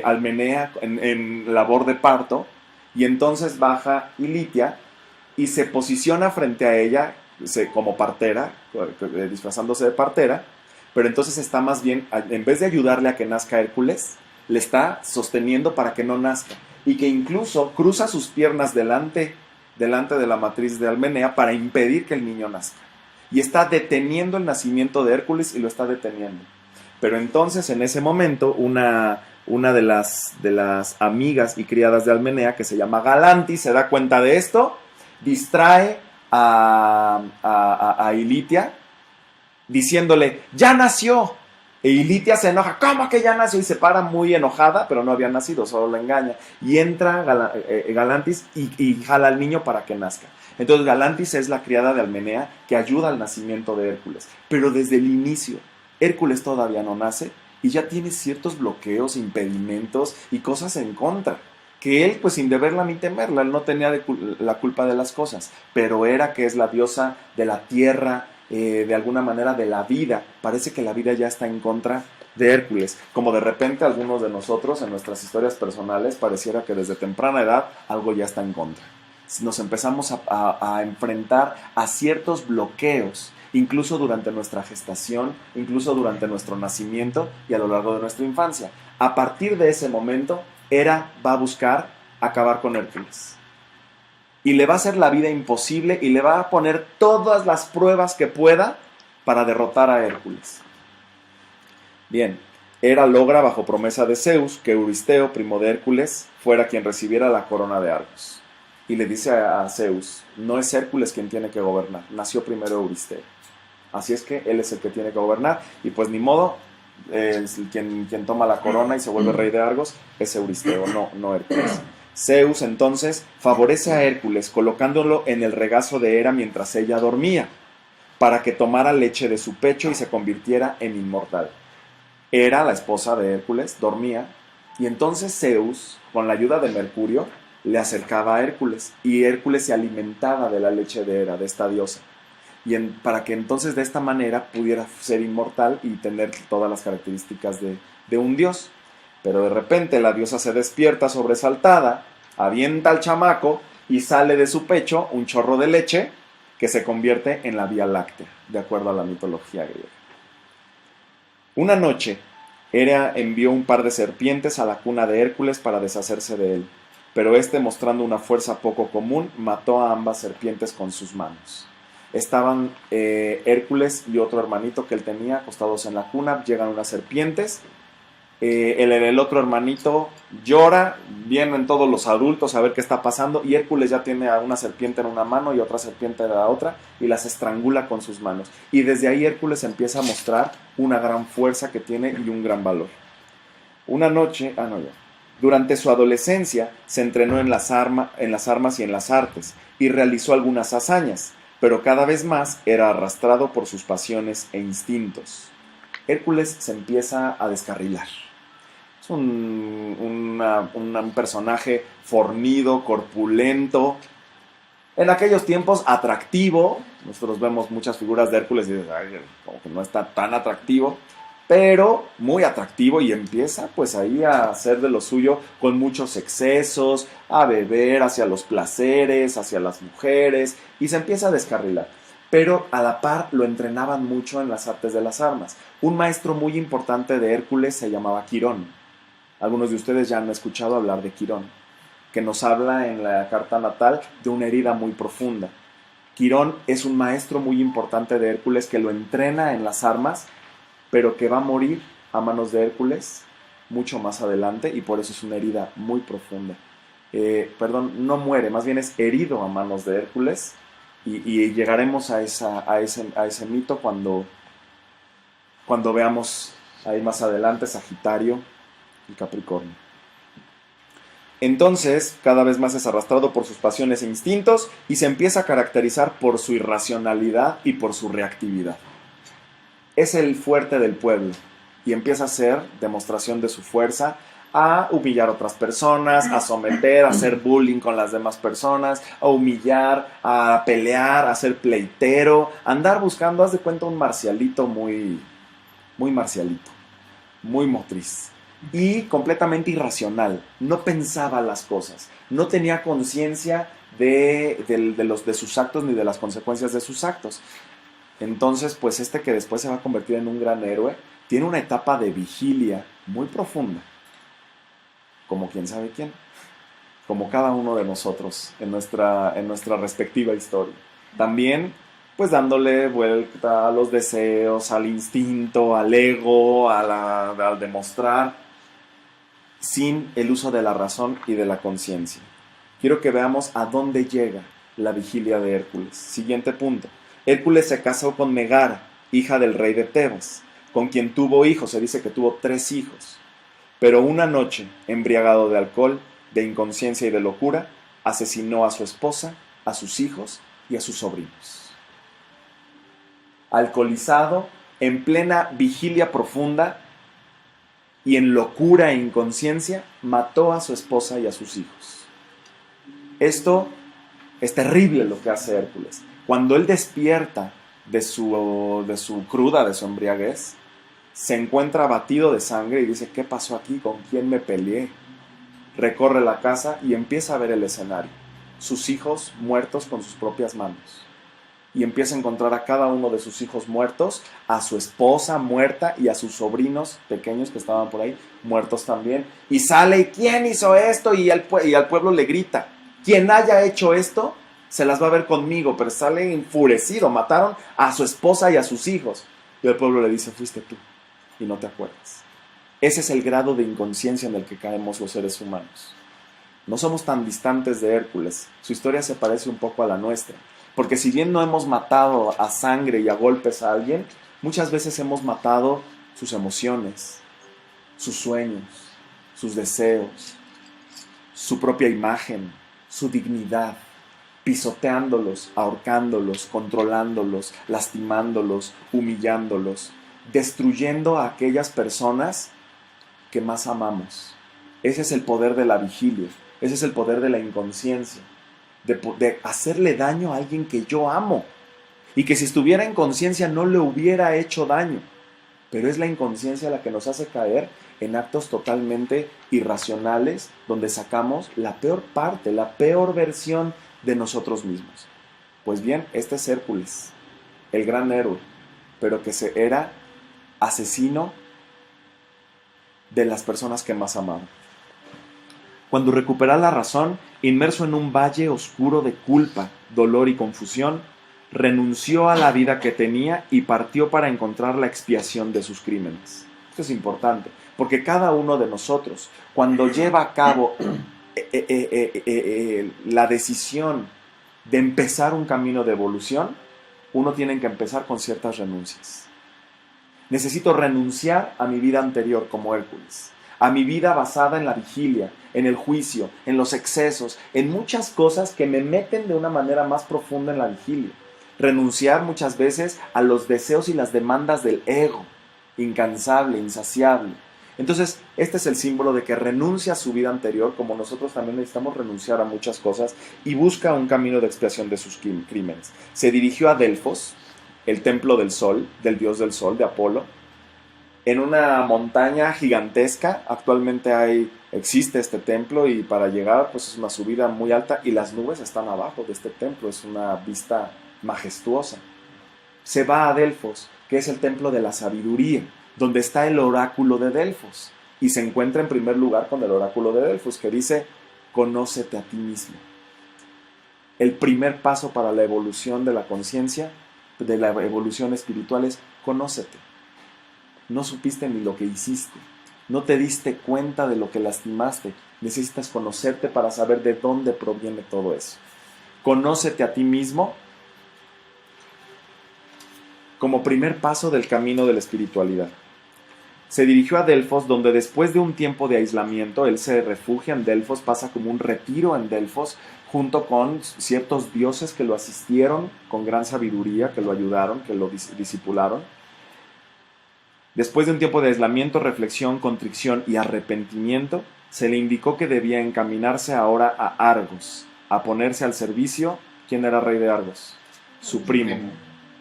Almenea en labor de parto, y entonces baja Ilitia y se posiciona frente a ella como partera, disfrazándose de partera, pero entonces está más bien, en vez de ayudarle a que nazca Hércules, le está sosteniendo para que no nazca, y que incluso cruza sus piernas delante de la matriz de Almenea para impedir que el niño nazca. Y está deteniendo el nacimiento de Hércules y lo está deteniendo. Pero entonces en ese momento una de las amigas y criadas de Almenea, que se llama Galantis, se da cuenta de esto, distrae a Ilitia diciéndole, ¡ya nació! E Ilitia se enoja, ¿cómo que ya nació? Y se para muy enojada, pero no había nacido, solo la engaña. Y entra Galantis y jala al niño para que nazca. Entonces Galantis es la criada de Almenea que ayuda al nacimiento de Hércules. Pero desde el inicio, Hércules todavía no nace y ya tiene ciertos bloqueos, impedimentos y cosas en contra. Que él, pues sin deberla ni temerla, él no tenía la culpa de las cosas. Pero Hera, que es la diosa de la tierra, de alguna manera de la vida, parece que la vida ya está en contra de Hércules, como de repente algunos de nosotros en nuestras historias personales pareciera que desde temprana edad algo ya está en contra. Nos empezamos a enfrentar a ciertos bloqueos, incluso durante nuestra gestación, incluso durante nuestro nacimiento y a lo largo de nuestra infancia. A partir de ese momento, Hera va a buscar acabar con Hércules. Y le va a hacer la vida imposible y le va a poner todas las pruebas que pueda para derrotar a Hércules. Bien, Hera logra, bajo promesa de Zeus, que Euristeo, primo de Hércules, fuera quien recibiera la corona de Argos. Y le dice a Zeus, no es Hércules quien tiene que gobernar, nació primero Euristeo. Así es que él es el que tiene que gobernar, y pues ni modo, quien toma la corona y se vuelve rey de Argos es Euristeo, no Hércules. Zeus entonces favorece a Hércules colocándolo en el regazo de Hera mientras ella dormía, para que tomara leche de su pecho y se convirtiera en inmortal. Hera, la esposa de Hércules, dormía, y entonces Zeus, con la ayuda de Mercurio, le acercaba a Hércules, y Hércules se alimentaba de la leche de Hera, de esta diosa, para que entonces de esta manera pudiera ser inmortal y tener todas las características de un dios. Pero de repente la diosa se despierta sobresaltada, avienta al chamaco y sale de su pecho un chorro de leche que se convierte en la Vía Láctea, de acuerdo a la mitología griega. Una noche, Hera envió un par de serpientes a la cuna de Hércules para deshacerse de él, pero este, mostrando una fuerza poco común, mató a ambas serpientes con sus manos. Estaban Hércules y otro hermanito que él tenía acostados en la cuna, llegan unas serpientes. El otro hermanito llora, vienen todos los adultos a ver qué está pasando, y Hércules ya tiene a una serpiente en una mano y otra serpiente en la otra y las estrangula con sus manos, y desde ahí Hércules empieza a mostrar una gran fuerza que tiene y un gran valor. Una noche, durante su adolescencia se entrenó en las armas y en las artes y realizó algunas hazañas, pero cada vez más era arrastrado por sus pasiones e instintos. Hércules se empieza a descarrilar. Es un personaje fornido, corpulento, en aquellos tiempos atractivo. Nosotros vemos muchas figuras de Hércules y dices, como que no está tan atractivo, pero muy atractivo, y empieza pues ahí a hacer de lo suyo con muchos excesos, a beber hacia los placeres, hacia las mujeres, y se empieza a descarrilar. Pero a la par lo entrenaban mucho en las artes de las armas. Un maestro muy importante de Hércules se llamaba Quirón. Algunos de ustedes ya han escuchado hablar de Quirón, que nos habla en la carta natal de una herida muy profunda. Quirón es un maestro muy importante de Hércules que lo entrena en las armas, pero que va a morir a manos de Hércules mucho más adelante, y por eso es una herida muy profunda. No muere, más bien es herido a manos de Hércules, y llegaremos a ese mito cuando veamos ahí más adelante Sagitario y Capricornio. Entonces, cada vez más es arrastrado por sus pasiones e instintos y se empieza a caracterizar por su irracionalidad y por su reactividad. Es el fuerte del pueblo y empieza a hacer demostración de su fuerza, a humillar a otras personas, a someter, a hacer bullying con las demás personas, a humillar, a pelear, a ser pleitero, a andar buscando, haz de cuenta, un marcialito muy marcialito, muy motriz y completamente irracional. No pensaba las cosas, no tenía conciencia de sus actos ni de las consecuencias de sus actos. Entonces, pues que después se va a convertir en un gran héroe, tiene una etapa de vigilia muy profunda, como quién sabe quién, como cada uno de nosotros en nuestra respectiva historia. También, pues dándole vuelta a los deseos, al instinto, al ego, al demostrar, sin el uso de la razón y de la conciencia. Quiero que veamos a dónde llega la vigilia de Hércules. Siguiente punto. Hércules se casó con Megara, hija del rey de Tebas, con quien tuvo hijos. Se dice que tuvo 3 hijos. Pero una noche, embriagado de alcohol, de inconsciencia y de locura, asesinó a su esposa, a sus hijos y a sus sobrinos. Alcoholizado, en plena vigilia profunda y en locura e inconsciencia, mató a su esposa y a sus hijos. Esto es terrible lo que hace Hércules. Cuando él despierta de su cruda, de su embriaguez, se encuentra abatido de sangre y dice: ¿qué pasó aquí? ¿Con quién me peleé? Recorre la casa y empieza a ver el escenario. Sus hijos muertos con sus propias manos. Y empieza a encontrar a cada uno de sus hijos muertos, a su esposa muerta y a sus sobrinos pequeños que estaban por ahí muertos también. Y sale: ¿y quién hizo esto? Y al pueblo le grita: quien haya hecho esto se las va a ver conmigo. Pero sale enfurecido: mataron a su esposa y a sus hijos. Y el pueblo le dice: fuiste tú y no te acuerdas. Ese es el grado de inconsciencia en el que caemos los seres humanos. No somos tan distantes de Hércules. Su historia se parece un poco a la nuestra. Porque si bien no hemos matado a sangre y a golpes a alguien, muchas veces hemos matado sus emociones, sus sueños, sus deseos, su propia imagen, su dignidad, pisoteándolos, ahorcándolos, controlándolos, lastimándolos, humillándolos, destruyendo a aquellas personas que más amamos. Ese es el poder de la vigilia, ese es el poder de la inconsciencia, de hacerle daño a alguien que yo amo y que si estuviera en conciencia no le hubiera hecho daño, pero es la inconsciencia la que nos hace caer en actos totalmente irracionales donde sacamos la peor parte, la peor versión de nosotros mismos. Pues bien, este es Hércules, el gran héroe, pero que era asesino de las personas que más amaba. Cuando recupera la razón, inmerso en un valle oscuro de culpa, dolor y confusión, renunció a la vida que tenía y partió para encontrar la expiación de sus crímenes. Esto es importante, porque cada uno de nosotros, cuando lleva a cabo la decisión de empezar un camino de evolución, uno tiene que empezar con ciertas renuncias. Necesito renunciar a mi vida anterior como Hércules, a mi vida basada en la vigilia, en el juicio, en los excesos, en muchas cosas que me meten de una manera más profunda en la vigilia. Renunciar muchas veces a los deseos y las demandas del ego, incansable, insaciable. Entonces, este es el símbolo de que renuncia a su vida anterior, como nosotros también necesitamos renunciar a muchas cosas, y busca un camino de expiación de sus crímenes. Se dirigió a Delfos, el templo del sol, del dios del sol, de Apolo, en una montaña gigantesca. Actualmente existe este templo y para llegar pues es una subida muy alta y las nubes están abajo de este templo, es una vista majestuosa. Se va a Delfos, que es el templo de la sabiduría, donde está el oráculo de Delfos, y se encuentra en primer lugar con el oráculo de Delfos, que dice: conócete a ti mismo. El primer paso para la evolución de la conciencia, de la evolución espiritual, es conócete. No supiste ni lo que hiciste, no te diste cuenta de lo que lastimaste, necesitas conocerte para saber de dónde proviene todo eso. Conócete a ti mismo como primer paso del camino de la espiritualidad. se dirigió a Delfos, donde después de un tiempo de aislamiento, él se refugia en Delfos, pasa como un retiro en Delfos, junto con ciertos dioses que lo asistieron con gran sabiduría, que lo ayudaron, que lo discipularon. Después de un tiempo de aislamiento, reflexión, contrición y arrepentimiento, se le indicó que debía encaminarse ahora a Argos, a ponerse al servicio. ¿Quién era rey de Argos? Su primo,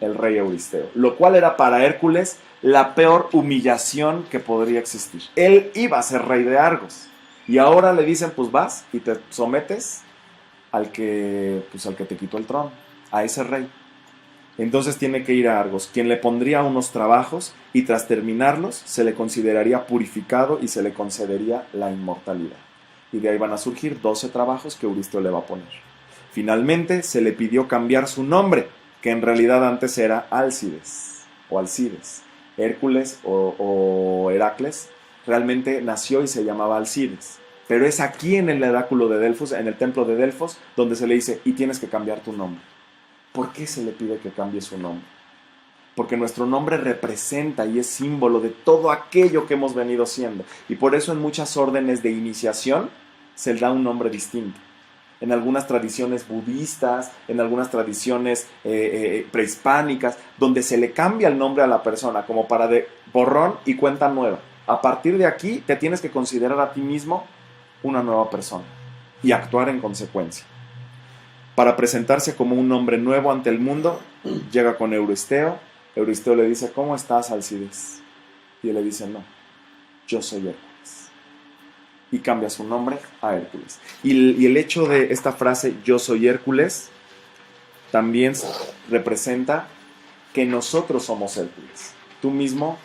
el rey Euristeo, lo cual era para Hércules la peor humillación que podría existir. Él iba a ser rey de Argos y ahora le dicen, pues vas y te sometes al que te quitó el trono, a ese rey. Entonces tiene que ir a Argos, quien le pondría unos trabajos y tras terminarlos se le consideraría purificado y se le concedería la inmortalidad. Y de ahí van a surgir 12 trabajos que Euristeo le va a poner. Finalmente se le pidió cambiar su nombre, que en realidad antes era Alcides o Alcides. Hércules o Heracles realmente nació y se llamaba Alcides. Pero es aquí en el oráculo de Delfos, en el templo de Delfos, donde se le dice, y tienes que cambiar tu nombre. ¿Por qué se le pide que cambie su nombre? Porque nuestro nombre representa y es símbolo de todo aquello que hemos venido siendo. Y por eso en muchas órdenes de iniciación se le da un nombre distinto. En algunas tradiciones budistas, en algunas tradiciones prehispánicas, donde se le cambia el nombre a la persona como para de borrón y cuenta nueva. A partir de aquí te tienes que considerar a ti mismo una nueva persona y actuar en consecuencia. Para presentarse como un hombre nuevo ante el mundo, llega con Euristeo. Euristeo le dice, ¿cómo estás, Alcides? Y él le dice, no, yo soy Hércules. Y cambia su nombre a Hércules. Y el hecho de esta frase, yo soy Hércules, también representa que nosotros somos Hércules. Tú mismo,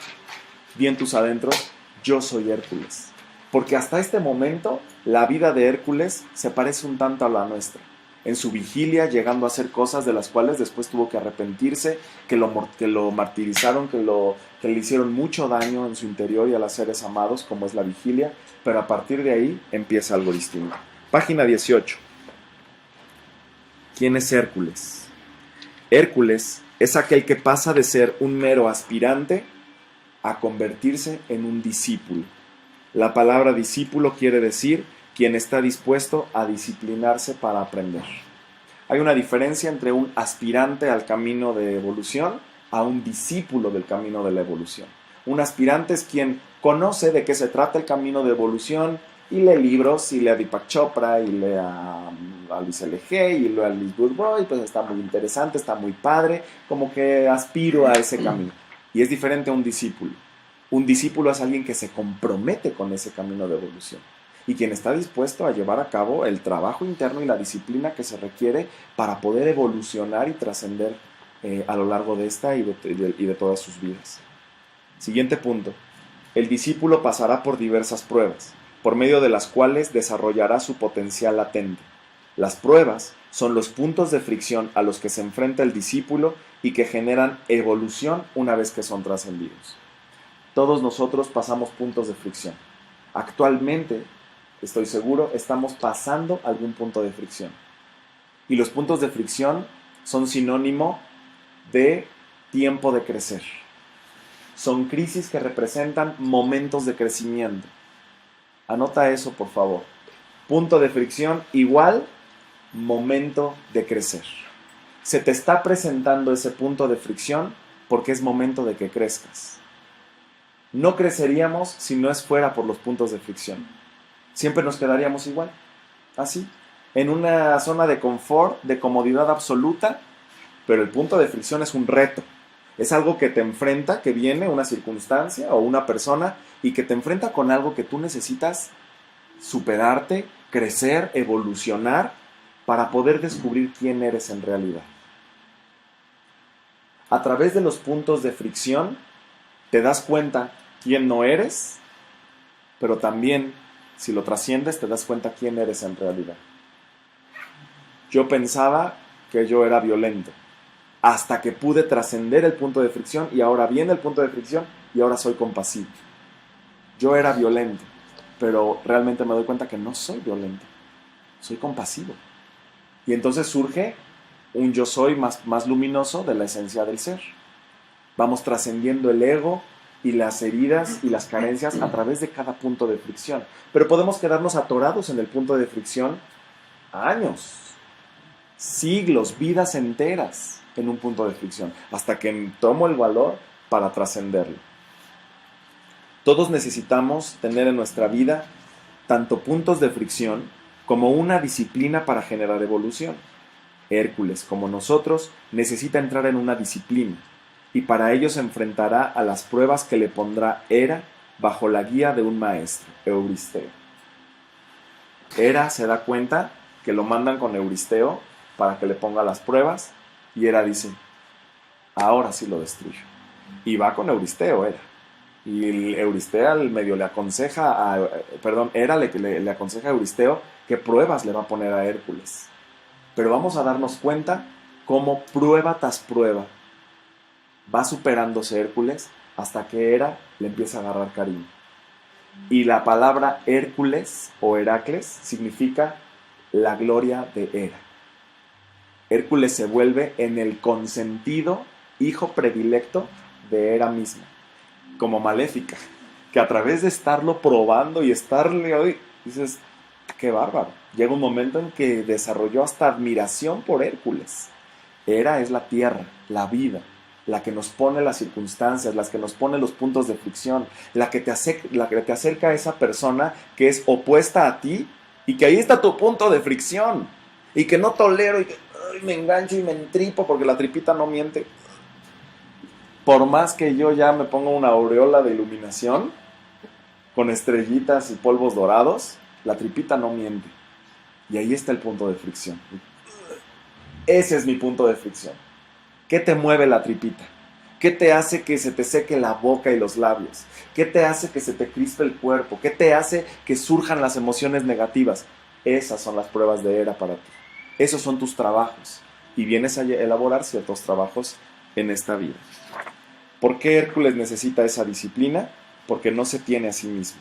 di en tus adentros, yo soy Hércules. Porque hasta este momento, la vida de Hércules se parece un tanto a la nuestra. En su vigilia, llegando a hacer cosas de las cuales después tuvo que arrepentirse, que lo martirizaron, que le hicieron mucho daño en su interior y a los seres amados, como es la vigilia, pero a partir de ahí empieza algo distinto. Página 18. ¿Quién es Hércules? Hércules es aquel que pasa de ser un mero aspirante a convertirse en un discípulo. La palabra discípulo quiere decir quien está dispuesto a disciplinarse para aprender. Hay una diferencia entre un aspirante al camino de evolución a un discípulo del camino de la evolución. Un aspirante es quien conoce de qué se trata el camino de evolución y lee libros, y lee a Deepak Chopra, y lee a Luis L.G., y lee a Liz Bourbeau, y pues está muy interesante, está muy padre, como que aspiro a ese camino. Y es diferente a un discípulo. Un discípulo es alguien que se compromete con ese camino de evolución y quien está dispuesto a llevar a cabo el trabajo interno y la disciplina que se requiere para poder evolucionar y trascender a lo largo de esta y de todas sus vidas. Siguiente punto. El discípulo pasará por diversas pruebas, por medio de las cuales desarrollará su potencial latente. Las pruebas son los puntos de fricción a los que se enfrenta el discípulo y que generan evolución una vez que son trascendidos. Todos nosotros pasamos puntos de fricción. Actualmente, estoy seguro, estamos pasando algún punto de fricción. Y los puntos de fricción son sinónimo de tiempo de crecer. Son crisis que representan momentos de crecimiento. Anota eso, por favor. Punto de fricción igual momento de crecer. Se te está presentando ese punto de fricción porque es momento de que crezcas. No creceríamos si no fuera por los puntos de fricción. Siempre nos quedaríamos igual, así, en una zona de confort, de comodidad absoluta, pero el punto de fricción es un reto. Es algo que te enfrenta, que viene una circunstancia o una persona y que te enfrenta con algo que tú necesitas superarte, crecer, evolucionar para poder descubrir quién eres en realidad. A través de los puntos de fricción te das cuenta quién no eres, pero también, si lo trasciendes, te das cuenta quién eres en realidad. Yo pensaba que yo era violento, hasta que pude trascender el punto de fricción y ahora viene el punto de fricción y ahora soy compasivo. Yo era violento, pero realmente me doy cuenta que no soy violento, soy compasivo. Y entonces surge un yo soy más luminoso de la esencia del ser. Vamos trascendiendo el ego y las heridas y las carencias a través de cada punto de fricción. Pero podemos quedarnos atorados en el punto de fricción años, siglos, vidas enteras en un punto de fricción, hasta que tomo el valor para trascenderlo. Todos necesitamos tener en nuestra vida tanto puntos de fricción como una disciplina para generar evolución. Hércules, como nosotros, necesita entrar en una disciplina, y para ello se enfrentará a las pruebas que le pondrá Hera bajo la guía de un maestro, Euristeo. Hera se da cuenta que lo mandan con Euristeo para que le ponga las pruebas, y Hera dice, ahora sí lo destruyo. Y va con Euristeo, Hera. Y Euristeo medio le aconseja a, Hera le aconseja a Euristeo qué pruebas le va a poner a Hércules. Pero vamos a darnos cuenta cómo prueba tras prueba va superándose Hércules hasta que Hera le empieza a agarrar cariño. Y la palabra Hércules o Heracles significa la gloria de Hera. Hércules se vuelve en el consentido hijo predilecto de Hera misma, como Maléfica, que a través de estarlo probando y estarle hoy, dices, qué bárbaro. Llega un momento en que desarrolló hasta admiración por Hércules. Hera es la tierra, la vida, la que nos pone las circunstancias, las que nos pone los puntos de fricción, la que te acerca a esa persona que es opuesta a ti y que ahí está tu punto de fricción y que no tolero y que me engancho y me entripo porque la tripita no miente. Por más que yo ya me ponga una aureola de iluminación con estrellitas y polvos dorados, la tripita no miente. Y ahí está el punto de fricción. Ese es mi punto de fricción. ¿Qué te mueve la tripita? ¿Qué te hace que se te seque la boca y los labios? ¿Qué te hace que se te crispe el cuerpo? ¿Qué te hace que surjan las emociones negativas? Esas son las pruebas de Hera para ti. Esos son tus trabajos. Y vienes a elaborar ciertos trabajos en esta vida. ¿Por qué Hércules necesita esa disciplina? Porque no se tiene a sí mismo.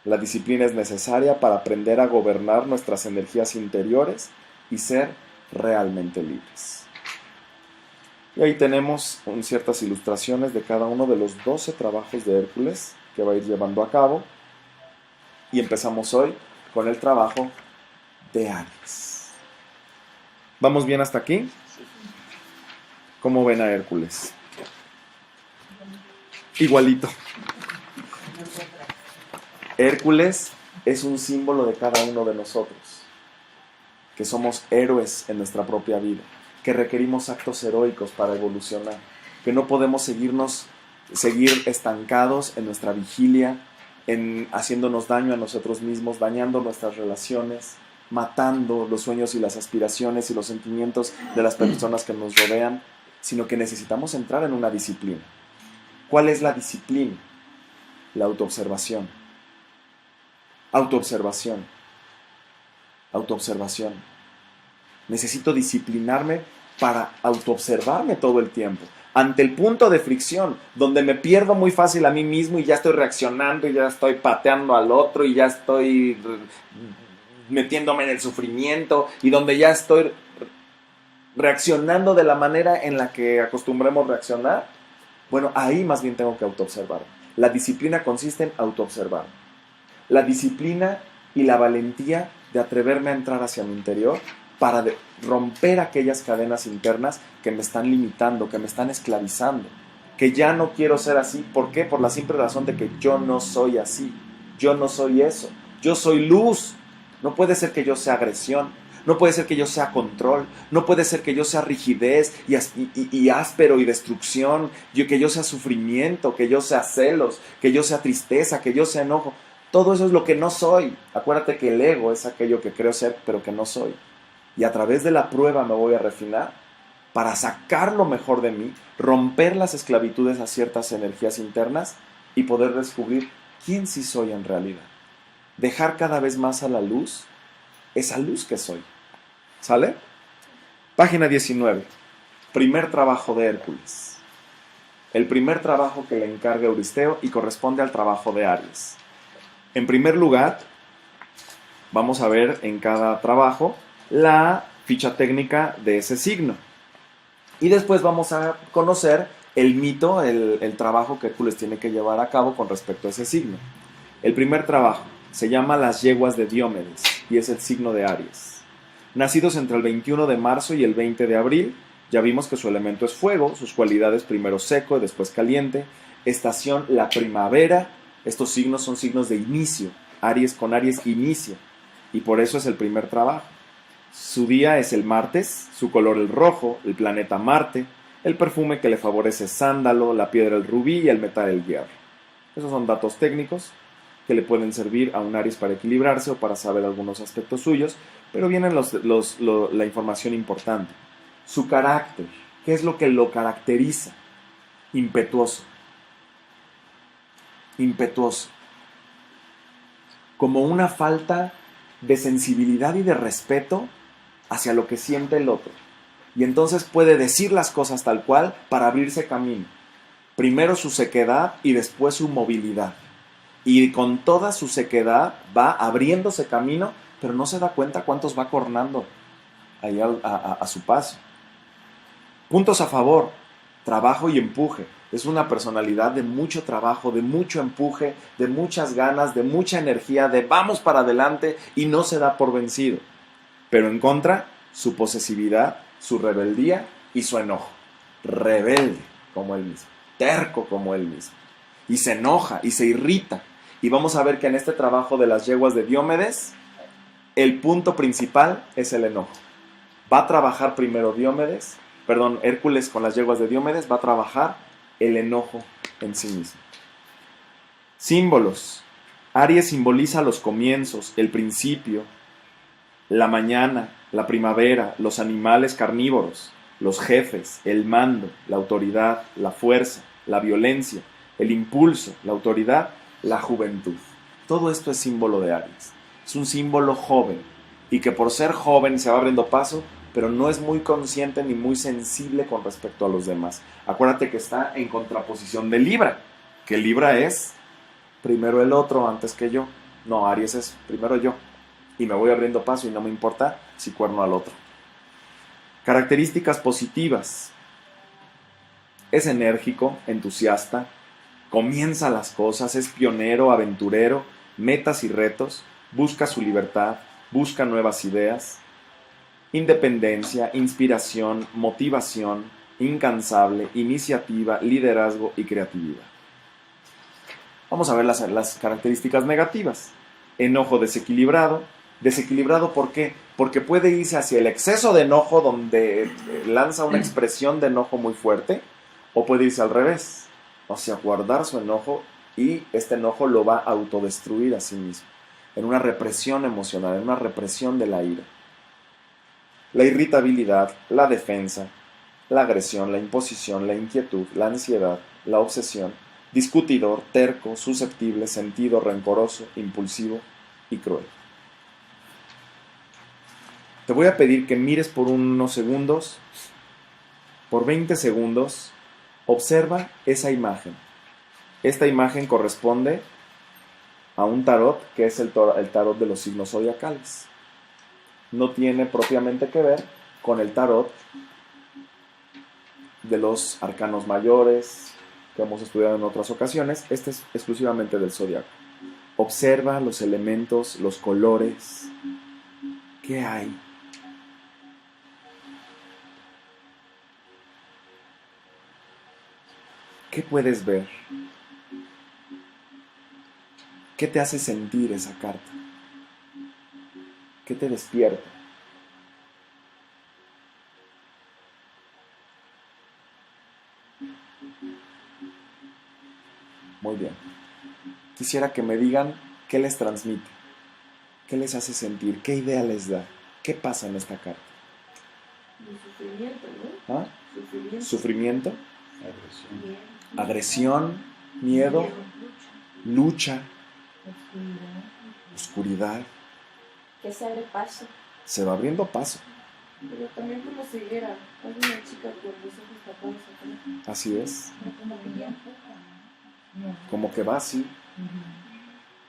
La disciplina es necesaria para aprender a gobernar nuestras energías interiores y ser realmente libres. Y ahí tenemos ciertas ilustraciones de cada uno de los 12 trabajos de Hércules que va a ir llevando a cabo. Y empezamos hoy con el trabajo de Aries. ¿Vamos bien hasta aquí? ¿Cómo ven a Hércules? Igualito. Hércules es un símbolo de cada uno de nosotros, que somos héroes en nuestra propia vida, que requerimos actos heroicos para evolucionar, que no podemos seguir estancados en nuestra vigilia, en haciéndonos daño a nosotros mismos, dañando nuestras relaciones, matando los sueños y las aspiraciones y los sentimientos de las personas que nos rodean, sino que necesitamos entrar en una disciplina. ¿Cuál es la disciplina? La autoobservación. Autoobservación. Autoobservación. Necesito disciplinarme para autoobservarme todo el tiempo. Ante el punto de fricción, donde me pierdo muy fácil a mí mismo y ya estoy reaccionando y ya estoy pateando al otro y ya estoy metiéndome en el sufrimiento y donde ya estoy reaccionando de la manera en la que acostumbremos reaccionar, bueno, ahí más bien tengo que autoobservarme. La disciplina consiste en autoobservar. La disciplina y la valentía de atreverme a entrar hacia mi interior para romper aquellas cadenas internas que me están limitando, que me están esclavizando, que ya no quiero ser así. ¿Por qué? Por la simple razón de que yo no soy así. Yo no soy eso. Yo soy luz. No puede ser que yo sea agresión. No puede ser que yo sea control, no puede ser que yo sea rigidez y áspero y destrucción, que yo sea sufrimiento, que yo sea celos, que yo sea tristeza, que yo sea enojo. Todo eso es lo que no soy. Acuérdate que el ego es aquello que creo ser, pero que no soy. Y a través de la prueba me voy a refinar para sacar lo mejor de mí, romper las esclavitudes a ciertas energías internas y poder descubrir quién sí soy en realidad. Dejar cada vez más a la luz esa luz que soy. ¿Sale? Página 19. Primer trabajo de Hércules. El primer trabajo que le encarga Euristeo y corresponde al trabajo de Aries. En primer lugar, vamos a ver en cada trabajo la ficha técnica de ese signo. Y después vamos a conocer el mito, el trabajo que Hércules tiene que llevar a cabo con respecto a ese signo. El primer trabajo se llama Las yeguas de Diomedes y es el signo de Aries. Nacidos entre el 21 de marzo y el 20 de abril, ya vimos que su elemento es fuego, sus cualidades primero seco y después caliente, estación la primavera. Estos signos son signos de inicio. Aries con Aries inicia y por eso es el primer trabajo. Su día es el martes, su color el rojo, el planeta Marte, el perfume que le favorece es sándalo, la piedra el rubí y el metal el hierro. Esos son datos técnicos que le pueden servir a un Aries para equilibrarse o para saber algunos aspectos suyos, pero vienen la información importante. Su carácter, ¿qué es lo que lo caracteriza? Impetuoso. Impetuoso. Como una falta de sensibilidad y de respeto hacia lo que siente el otro. Y entonces puede decir las cosas tal cual para abrirse camino. Primero su sequedad y después su movilidad. Y con toda su sequedad va abriéndose camino, pero no se da cuenta cuántos va cornando ahí a su paso. Puntos a favor: trabajo y empuje. Es una personalidad de mucho trabajo, de mucho empuje, de muchas ganas, de mucha energía, de vamos para adelante y no se da por vencido. Pero en contra, su posesividad, su rebeldía y su enojo. Rebelde como él mismo, terco como él mismo. Y se enoja y se irrita. Y vamos a ver que en este trabajo de las yeguas de Diomedes, el punto principal es el enojo. Va a trabajar primero Hércules con las yeguas de Diomedes va a trabajar el enojo en sí mismo. Símbolos. Aries simboliza los comienzos, el principio, la mañana, la primavera, los animales carnívoros, los jefes, el mando, la autoridad, la fuerza, la violencia, el impulso, la autoridad, la juventud. Todo esto es símbolo de Aries. Es un símbolo joven y que por ser joven se va abriendo paso, pero no es muy consciente ni muy sensible con respecto a los demás. Acuérdate que está en contraposición de Libra, que Libra es primero el otro antes que yo. No, Aries es primero yo y me voy abriendo paso y no me importa si cuerno al otro. Características positivas. Es enérgico, entusiasta, comienza las cosas, es pionero, aventurero, metas y retos, busca su libertad, busca nuevas ideas, independencia, inspiración, motivación, incansable, iniciativa, liderazgo y creatividad. Vamos a ver las características negativas. Enojo desequilibrado. ¿Desequilibrado por qué? Porque puede irse hacia el exceso de enojo, donde lanza una expresión de enojo muy fuerte, o puede irse al revés, o sea, guardar su enojo y este enojo lo va a autodestruir a sí mismo, en una represión emocional, en una represión de la ira. La irritabilidad, la defensa, la agresión, la imposición, la inquietud, la ansiedad, la obsesión, discutidor, terco, susceptible, sentido, rencoroso, impulsivo y cruel. Te voy a pedir que mires por unos segundos, por 20 segundos, observa esa imagen. Esta imagen corresponde a un tarot que es el tarot de los signos zodiacales. No tiene propiamente que ver con el tarot de los arcanos mayores que hemos estudiado en otras ocasiones. Este es exclusivamente del zodiaco. Observa los elementos, los colores. ¿Qué hay? ¿Qué puedes ver? ¿Qué te hace sentir esa carta? ¿Qué te despierta? Muy bien. Quisiera que me digan qué les transmite, qué les hace sentir, qué idea les da, qué pasa en esta carta. El sufrimiento, ¿no? ¿Ah? Sufrimiento. Sufrimiento, Agresión. agresión, miedo, lucha, oscuridad. Que se abre paso. Se va abriendo paso. Pero también como ceguera. Hay una chica con los ojos tapados acá. Así es. Como que ya Como que va así.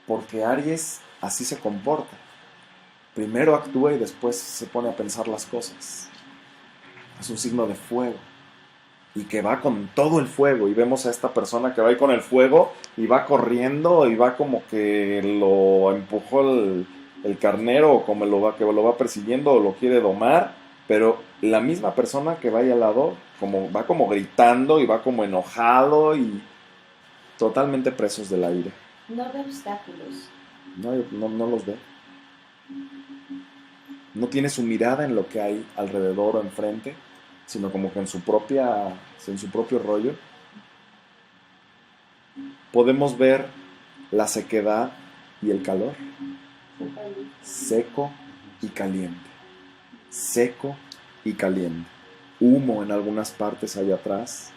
Porque Aries así se comporta. Primero actúa y después se pone a pensar las cosas. Es un signo de fuego. y que va con todo el fuego, y vemos a esta persona que va ahí con el fuego y va corriendo y va como que lo empujó el carnero, o como que lo va persiguiendo o lo quiere domar, pero la misma persona que va ahí al lado va como gritando y va como enojado y totalmente presos de la ira. No ve obstáculos. No los ve. No tiene su mirada en lo que hay alrededor o enfrente, sino como que en su propio rollo. Podemos ver la sequedad y el calor. Seco y caliente. Seco y caliente. Humo en algunas partes allá atrás.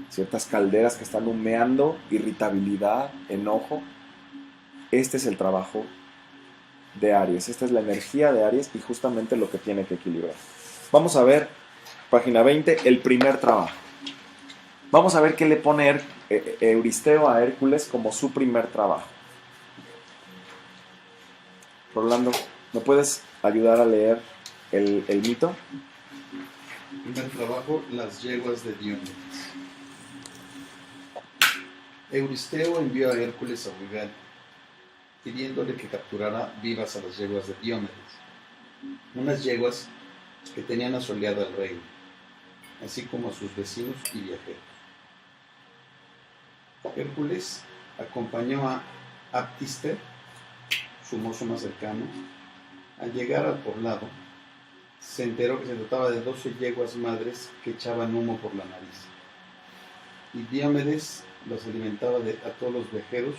Ciertas calderas que están humeando, irritabilidad, enojo. Este es el trabajo de Aries. Esta es la energía de Aries y justamente lo que tiene que equilibrar. Vamos a ver, página 20, el primer trabajo. Vamos a ver qué le pone Euristeo a Hércules como su primer trabajo. Rolando, ¿me puedes ayudar a leer el mito? Primer trabajo, las yeguas de Diomedes. Euristeo envió a Hércules a Bulgaria, pidiéndole que capturara vivas a las yeguas de Diomedes, unas yeguas que tenían asoleado al reino, así como a sus vecinos y viajeros. Hércules acompañó a Aptister, su mozo más cercano. Al llegar al poblado, se enteró que se trataba de 12 yeguas madres que echaban humo por la nariz, y Diomedes los alimentaba a todos los viajeros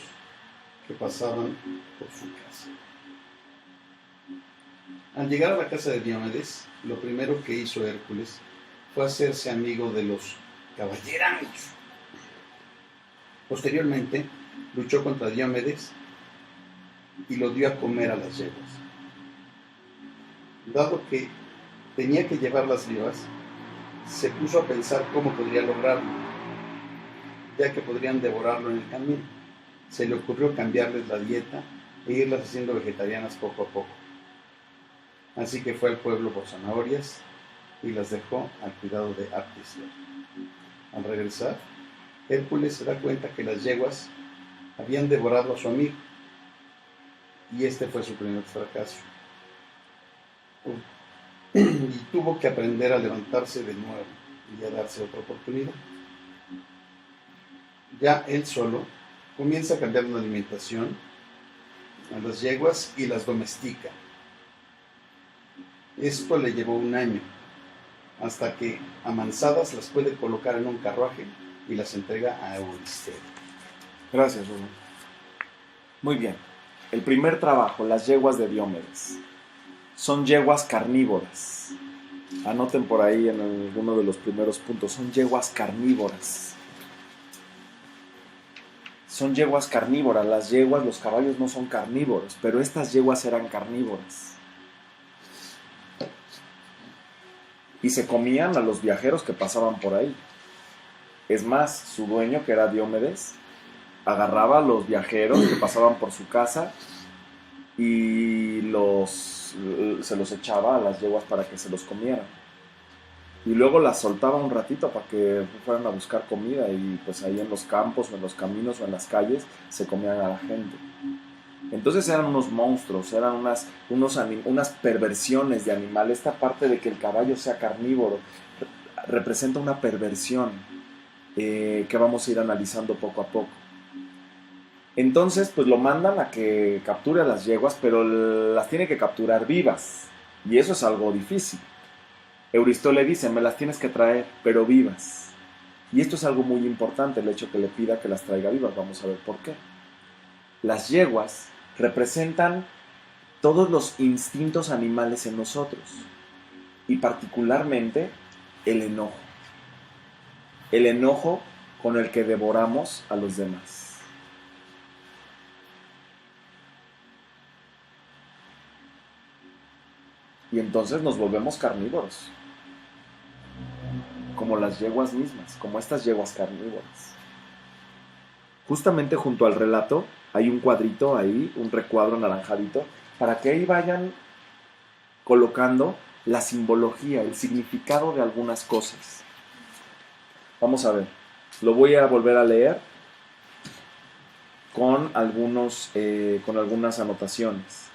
que pasaban por su casa. Al llegar a la casa de Diomedes, lo primero que hizo Hércules fue hacerse amigo de los caballerangos. Posteriormente, luchó contra Diomedes y lo dio a comer a las yeguas. Dado que tenía que llevarlas vivas, se puso a pensar cómo podría lograrlo, ya que podrían devorarlo en el camino. Se le ocurrió cambiarles la dieta e irlas haciendo vegetarianas poco a poco. Así que fue al pueblo por zanahorias y las dejó al cuidado de Aptister. Al regresar, Hércules se da cuenta que las yeguas habían devorado a su amigo, y este fue su primer fracaso. Y tuvo que aprender a levantarse de nuevo y a darse otra oportunidad. Ya él solo comienza a cambiar la alimentación a las yeguas y las domestica. Esto le llevó un año, hasta que amansadas las puede colocar en un carruaje y las entrega a Euristeo. Gracias, Rubén. Muy bien. El primer trabajo, las yeguas de Diomedes. Son yeguas carnívoras. Anoten por ahí en alguno de los primeros puntos. Son yeguas carnívoras. Son yeguas carnívoras. Las yeguas, los caballos no son carnívoros, pero estas yeguas eran carnívoras. Y se comían a los viajeros que pasaban por ahí. Es más, su dueño, que era Diomedes, agarraba a los viajeros que pasaban por su casa y se los echaba a las yeguas para que se los comieran. Y luego las soltaba un ratito para que fueran a buscar comida, y pues ahí en los campos o en los caminos o en las calles se comían a la gente. Entonces eran unos monstruos, eran unas perversiones de animal. Esta parte de que el caballo sea carnívoro representa una perversión que vamos a ir analizando poco a poco. Entonces pues lo mandan a que capture a las yeguas, pero las tiene que capturar vivas, y eso es algo difícil. Euristeo le dice: me las tienes que traer, pero vivas. Y esto es algo muy importante, el hecho que le pida que las traiga vivas. Vamos a ver por qué. Las yeguas representan todos los instintos animales en nosotros, y particularmente el enojo. El enojo con el que devoramos a los demás. Y entonces nos volvemos carnívoros, como las yeguas mismas, como estas yeguas carnívoras. Justamente junto al relato hay un cuadrito ahí, un recuadro anaranjadito, para que ahí vayan colocando la simbología, el significado de algunas cosas. Vamos a ver. Lo voy a volver a leer con algunas anotaciones.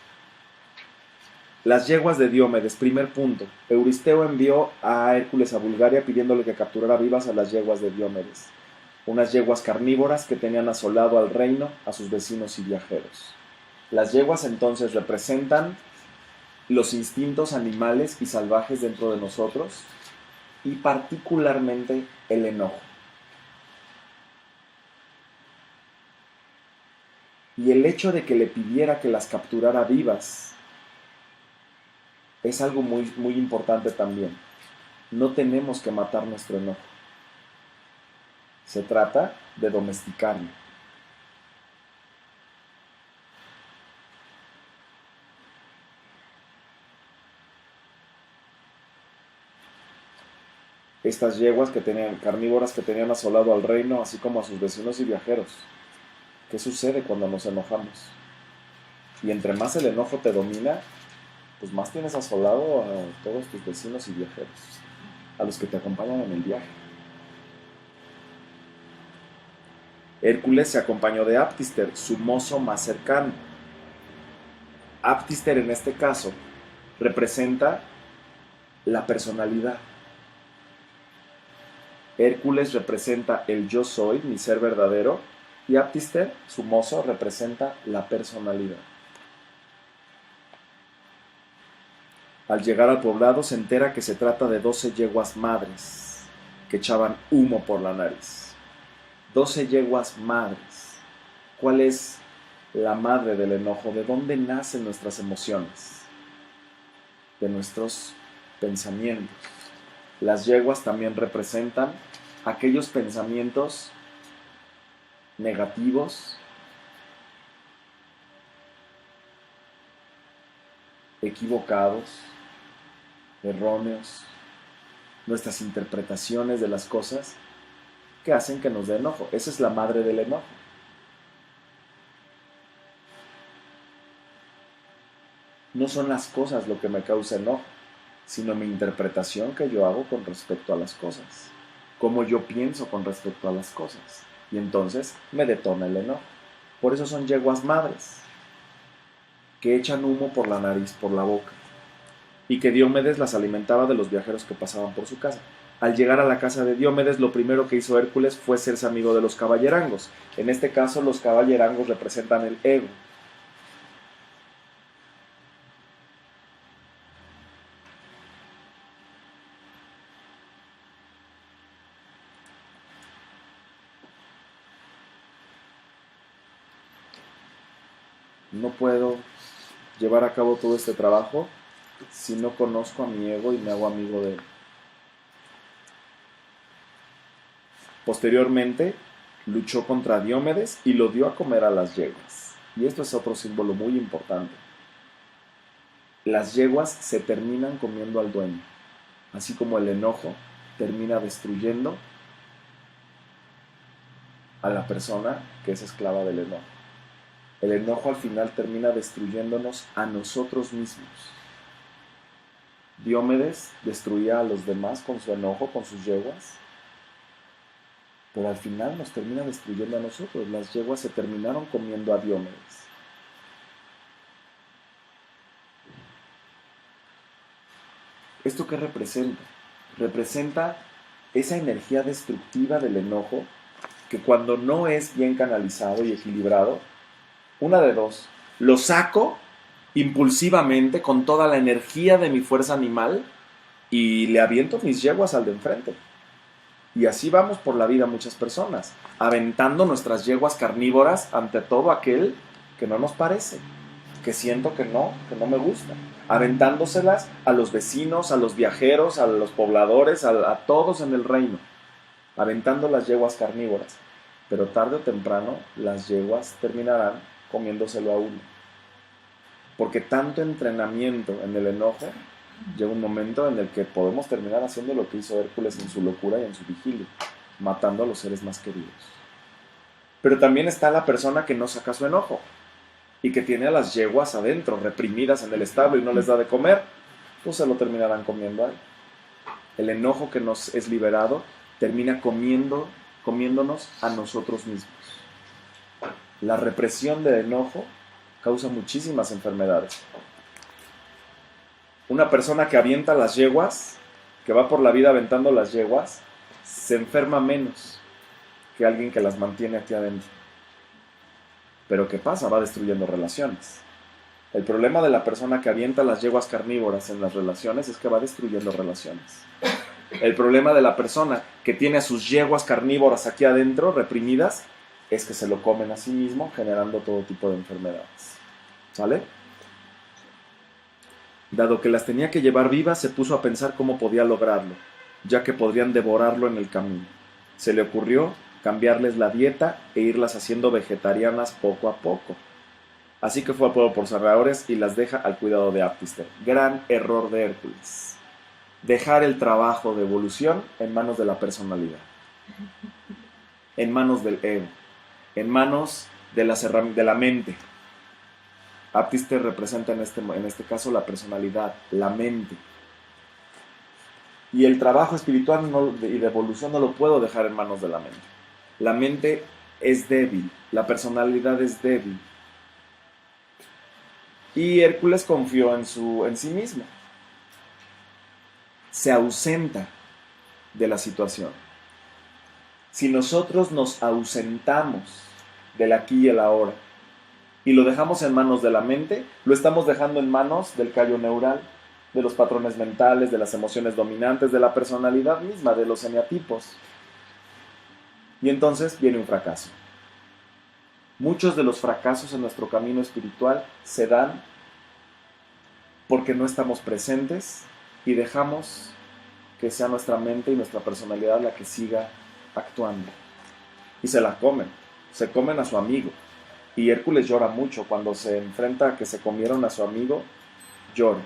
Las yeguas de Diomedes, primer punto. Euristeo envió a Hércules a Bulgaria pidiéndole que capturara vivas a las yeguas de Diomedes, unas yeguas carnívoras que tenían asolado al reino, a sus vecinos y viajeros. Las yeguas entonces representan los instintos animales y salvajes dentro de nosotros y particularmente el enojo. Y el hecho de que le pidiera que las capturara vivas es algo muy, muy importante también. No tenemos que matar nuestro enojo. Se trata de domesticarlo. Estas yeguas carnívoras que tenían asolado al reino, así como a sus vecinos y viajeros. ¿Qué sucede cuando nos enojamos? Y entre más el enojo te domina, pues más tienes asolado a todos tus vecinos y viajeros, a los que te acompañan en el viaje. Hércules se acompañó de Aptister, su mozo más cercano. Aptister en este caso representa la personalidad. Hércules representa el yo soy, mi ser verdadero, y Aptister, su mozo, representa la personalidad. Al llegar al poblado se entera que se trata de 12 yeguas madres que echaban humo por la nariz. 12 yeguas madres. ¿Cuál es la madre del enojo? ¿De dónde nacen nuestras emociones? De nuestros pensamientos. Las yeguas también representan aquellos pensamientos negativos, equivocados, erróneos, nuestras interpretaciones de las cosas que hacen que nos dé enojo. Esa es la madre del enojo. No son las cosas lo que me causa enojo, sino mi interpretación que yo hago con respecto a las cosas, cómo yo pienso con respecto a las cosas, y entonces me detona el enojo. Por eso son yeguas madres, que echan humo por la nariz, por la boca, y que Diomedes las alimentaba de los viajeros que pasaban por su casa. Al llegar a la casa de Diomedes, lo primero que hizo Hércules fue hacerse amigo de los caballerangos. En este caso, los caballerangos representan el ego. No puedo llevar a cabo todo este trabajo si no conozco a mi ego y me hago amigo de él. Posteriormente, luchó contra Diomedes y lo dio a comer a las yeguas. Y esto es otro símbolo muy importante. Las yeguas se terminan comiendo al dueño, así como el enojo termina destruyendo a la persona que es esclava del enojo. El enojo al final termina destruyéndonos a nosotros mismos. Diomedes destruía a los demás con su enojo, con sus yeguas, pero al final nos termina destruyendo a nosotros. Las yeguas se terminaron comiendo a Diomedes. ¿Esto qué representa? Representa esa energía destructiva del enojo que cuando no es bien canalizado y equilibrado, una de dos, lo saco impulsivamente con toda la energía de mi fuerza animal y le aviento mis yeguas al de enfrente. Y así vamos por la vida muchas personas, aventando nuestras yeguas carnívoras ante todo aquel que no nos parece, que siento que no me gusta, aventándoselas a los vecinos, a los viajeros, a los pobladores, a todos en el reino, aventando las yeguas carnívoras. Pero tarde o temprano las yeguas terminarán comiéndoselo a uno. Porque tanto entrenamiento en el enojo, llega un momento en el que podemos terminar haciendo lo que hizo Hércules en su locura y en su vigilia, matando a los seres más queridos. Pero también está la persona que no saca su enojo y que tiene a las yeguas adentro, reprimidas en el establo y no les da de comer, pues se lo terminarán comiendo a él. El enojo que nos es liberado termina comiéndonos a nosotros mismos. La represión del enojo causa muchísimas enfermedades. Una persona que avienta las yeguas, que va por la vida aventando las yeguas, se enferma menos que alguien que las mantiene aquí adentro. Pero ¿qué pasa? Va destruyendo relaciones. El problema de la persona que avienta las yeguas carnívoras en las relaciones es que va destruyendo relaciones. El problema de la persona que tiene a sus yeguas carnívoras aquí adentro, reprimidas, es que se lo comen a sí mismo, generando todo tipo de enfermedades. ¿Sale? Dado que las tenía que llevar vivas, se puso a pensar cómo podía lograrlo, ya que podrían devorarlo en el camino. Se le ocurrió cambiarles la dieta e irlas haciendo vegetarianas poco a poco. Así que fue al pueblo por zanahorias y las deja al cuidado de Aptister. Gran error de Hércules. Dejar el trabajo de evolución en manos de la personalidad, en manos del ego, en manos de la mente. Aptister representa en este caso la personalidad, la mente. Y el trabajo espiritual y de evolución no lo puedo dejar en manos de la mente. La mente es débil, la personalidad es débil. Y Hércules confió en sí mismo. Se ausenta de la situación. Si nosotros nos ausentamos del aquí y el ahora y lo dejamos en manos de la mente, lo estamos dejando en manos del callo neural, de los patrones mentales, de las emociones dominantes, de la personalidad misma, de los eneatipos. Y entonces viene un fracaso. Muchos de los fracasos en nuestro camino espiritual se dan porque no estamos presentes y dejamos que sea nuestra mente y nuestra personalidad la que siga actuando. Y se la comen, se comen a su amigo. Y Hércules llora mucho cuando se enfrenta a que se comieron a su amigo, llora.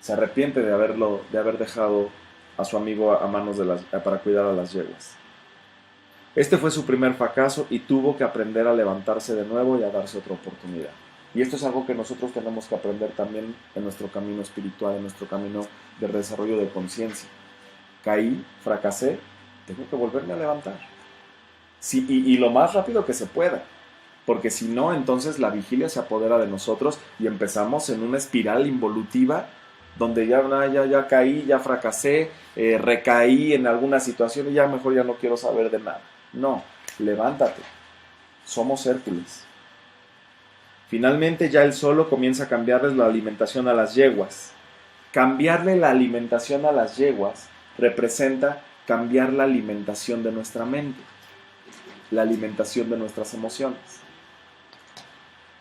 Se arrepiente de haber dejado a su amigo a manos para cuidar a las yeguas. Este fue su primer fracaso y tuvo que aprender a levantarse de nuevo y a darse otra oportunidad. Y esto es algo que nosotros tenemos que aprender también en nuestro camino espiritual, en nuestro camino de desarrollo de conciencia. Caí, fracasé, tengo que volverme a levantar. Sí, y lo más rápido que se pueda. Porque si no, entonces la vigilia se apodera de nosotros y empezamos en una espiral involutiva donde ya caí, ya fracasé, recaí en alguna situación y ya mejor ya no quiero saber de nada. No, levántate. Somos Hércules. Finalmente ya él solo comienza a cambiarles la alimentación a las yeguas. Cambiarle la alimentación a las yeguas representa cambiar la alimentación de nuestra mente, la alimentación de nuestras emociones.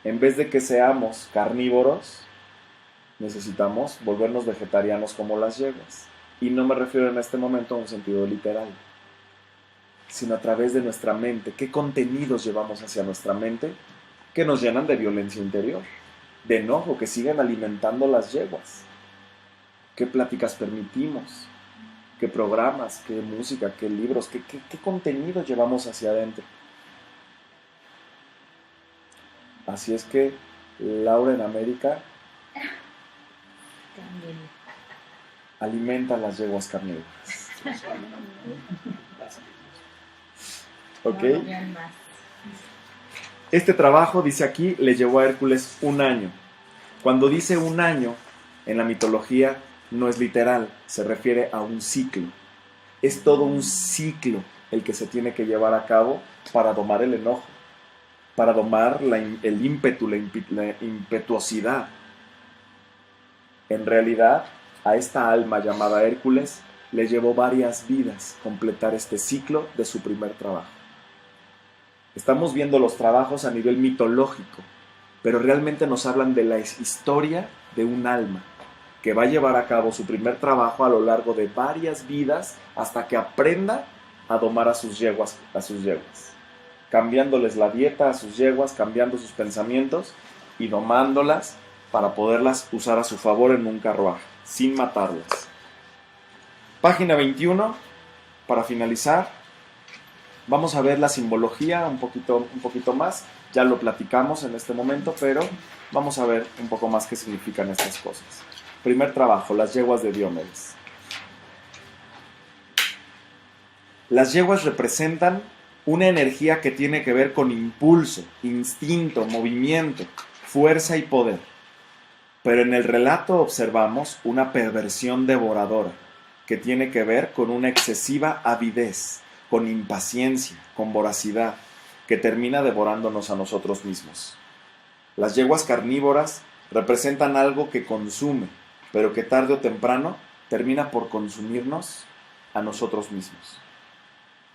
En vez de que seamos carnívoros, necesitamos volvernos vegetarianos como las yeguas. Y no me refiero en este momento a un sentido literal, sino a través de nuestra mente. ¿Qué contenidos llevamos hacia nuestra mente que nos llenan de violencia interior, de enojo, que siguen alimentando las yeguas? ¿Qué pláticas permitimos? ¿Qué programas? ¿Qué música? ¿Qué libros? ¿Qué contenido llevamos hacia adentro? Así es que Laura en América También. alimenta las yeguas carnívoras. ¿Ok? No, vean más. Este trabajo, dice aquí, le llevó a Hércules 1 año. Cuando dice 1 año, en la mitología no es literal, se refiere a un ciclo. Es todo un ciclo el que se tiene que llevar a cabo para domar el enojo, para domar el ímpetu, la impetuosidad. En realidad, a esta alma llamada Hércules le llevó varias vidas completar este ciclo de su primer trabajo. Estamos viendo los trabajos a nivel mitológico, pero realmente nos hablan de la historia de un alma que va a llevar a cabo su primer trabajo a lo largo de varias vidas hasta que aprenda a domar a sus yeguas, cambiándoles la dieta a sus yeguas, cambiando sus pensamientos y domándolas para poderlas usar a su favor en un carruaje, sin matarlas. Página 21, para finalizar, vamos a ver la simbología un poquito más. Ya lo platicamos en este momento, pero vamos a ver un poco más qué significan estas cosas. Primer trabajo, las yeguas de Diomedes. Las yeguas representan una energía que tiene que ver con impulso, instinto, movimiento, fuerza y poder. Pero en el relato observamos una perversión devoradora que tiene que ver con una excesiva avidez, con impaciencia, con voracidad, que termina devorándonos a nosotros mismos. Las yeguas carnívoras representan algo que consume, pero que tarde o temprano termina por consumirnos a nosotros mismos.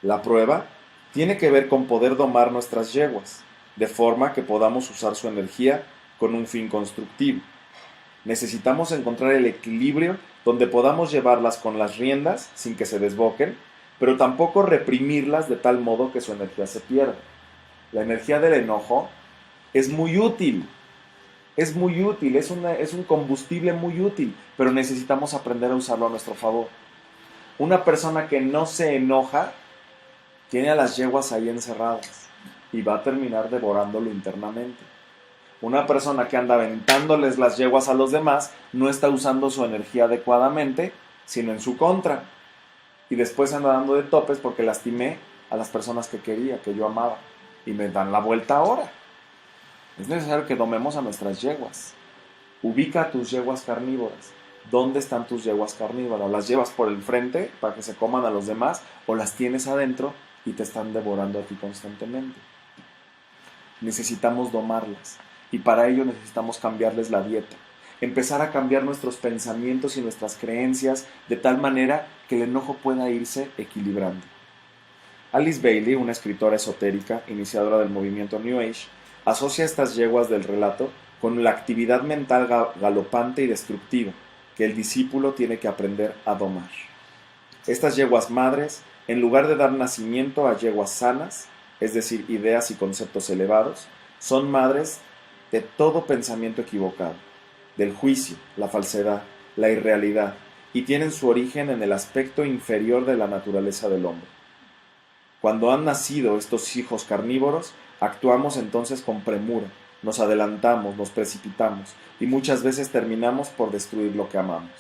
La prueba tiene que ver con poder domar nuestras yeguas, de forma que podamos usar su energía con un fin constructivo. Necesitamos encontrar el equilibrio donde podamos llevarlas con las riendas sin que se desboquen, pero tampoco reprimirlas de tal modo que su energía se pierda. La energía del enojo es muy útil, es un combustible muy útil, pero necesitamos aprender a usarlo a nuestro favor. Una persona que no se enoja tiene a las yeguas ahí encerradas y va a terminar devorándolo internamente. Una persona que anda aventándoles las yeguas a los demás no está usando su energía adecuadamente, sino en su contra. Y después anda dando de topes porque lastimé a las personas que quería, que yo amaba. Y me dan la vuelta ahora. Es necesario que domemos a nuestras yeguas. Ubica tus yeguas carnívoras. ¿Dónde están tus yeguas carnívoras? ¿Las llevas por el frente para que se coman a los demás o las tienes adentro y te están devorando a ti constantemente? Necesitamos domarlas y para ello necesitamos cambiarles la dieta. Empezar a cambiar nuestros pensamientos y nuestras creencias de tal manera que el enojo pueda irse equilibrando. Alice Bailey, una escritora esotérica, iniciadora del movimiento New Age, asocia estas yeguas del relato con la actividad mental galopante y destructiva que el discípulo tiene que aprender a domar. Estas yeguas madres, en lugar de dar nacimiento a yeguas sanas, es decir, ideas y conceptos elevados, son madres de todo pensamiento equivocado, del juicio, la falsedad, la irrealidad, y tienen su origen en el aspecto inferior de la naturaleza del hombre. Cuando han nacido estos hijos carnívoros, actuamos entonces con premura, nos adelantamos, nos precipitamos, y muchas veces terminamos por destruir lo que amamos.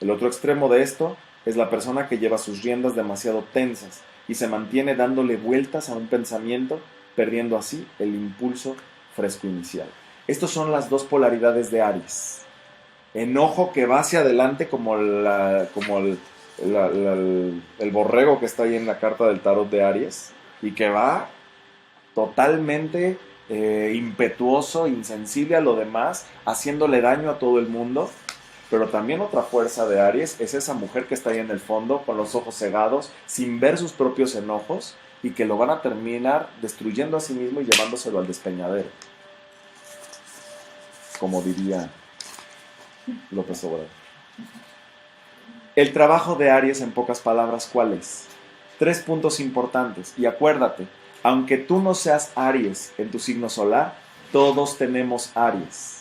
El otro extremo de esto es la persona que lleva sus riendas demasiado tensas y se mantiene dándole vueltas a un pensamiento, perdiendo así el impulso fresco inicial. Estas son las dos polaridades de Aries. Enojo que va hacia adelante como el borrego que está ahí en la carta del tarot de Aries y que va totalmente impetuoso, insensible a lo demás, haciéndole daño a todo el mundo. Pero también otra fuerza de Aries es esa mujer que está ahí en el fondo con los ojos cegados, sin ver sus propios enojos y que lo van a terminar destruyendo a sí mismo y llevándoselo al despeñadero, como diría López Obrador. El trabajo de Aries, en pocas palabras, ¿cuál es? 3 puntos importantes. Y acuérdate, aunque tú no seas Aries en tu signo solar, todos tenemos Aries.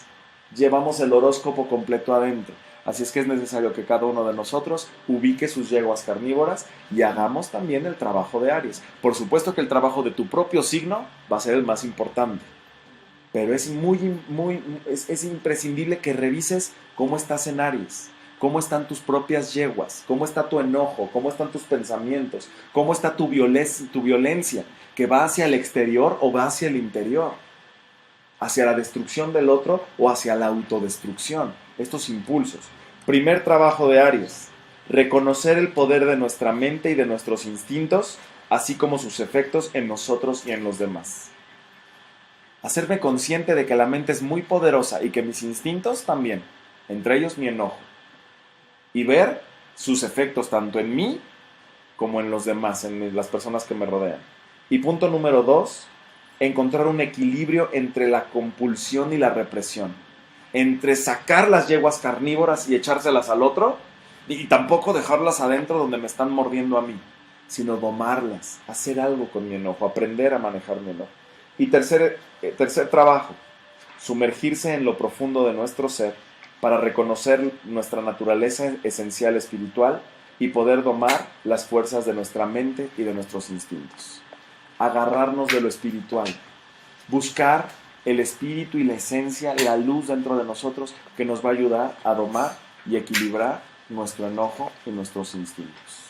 Llevamos el horóscopo completo adentro. Así es que es necesario que cada uno de nosotros ubique sus yeguas carnívoras y hagamos también el trabajo de Aries. Por supuesto que el trabajo de tu propio signo va a ser el más importante. Pero es imprescindible que revises cómo estás en Aries, cómo están tus propias yeguas, cómo está tu enojo, cómo están tus pensamientos, cómo está tu violencia, que va hacia el exterior o va hacia el interior, hacia la destrucción del otro o hacia la autodestrucción, estos impulsos. Primer trabajo de Aries, reconocer el poder de nuestra mente y de nuestros instintos, así como sus efectos en nosotros y en los demás. Hacerme consciente de que la mente es muy poderosa y que mis instintos también, entre ellos mi enojo, y ver sus efectos tanto en mí como en los demás, en las personas que me rodean. Y punto número 2, encontrar un equilibrio entre la compulsión y la represión, entre sacar las yeguas carnívoras y echárselas al otro, y tampoco dejarlas adentro donde me están mordiendo a mí, sino domarlas, hacer algo con mi enojo, aprender a manejar mi enojo. Y tercer trabajo, sumergirse en lo profundo de nuestro ser para reconocer nuestra naturaleza esencial espiritual y poder domar las fuerzas de nuestra mente y de nuestros instintos. Agarrarnos de lo espiritual, buscar el espíritu y la esencia, la luz dentro de nosotros que nos va a ayudar a domar y equilibrar nuestro enojo y nuestros instintos.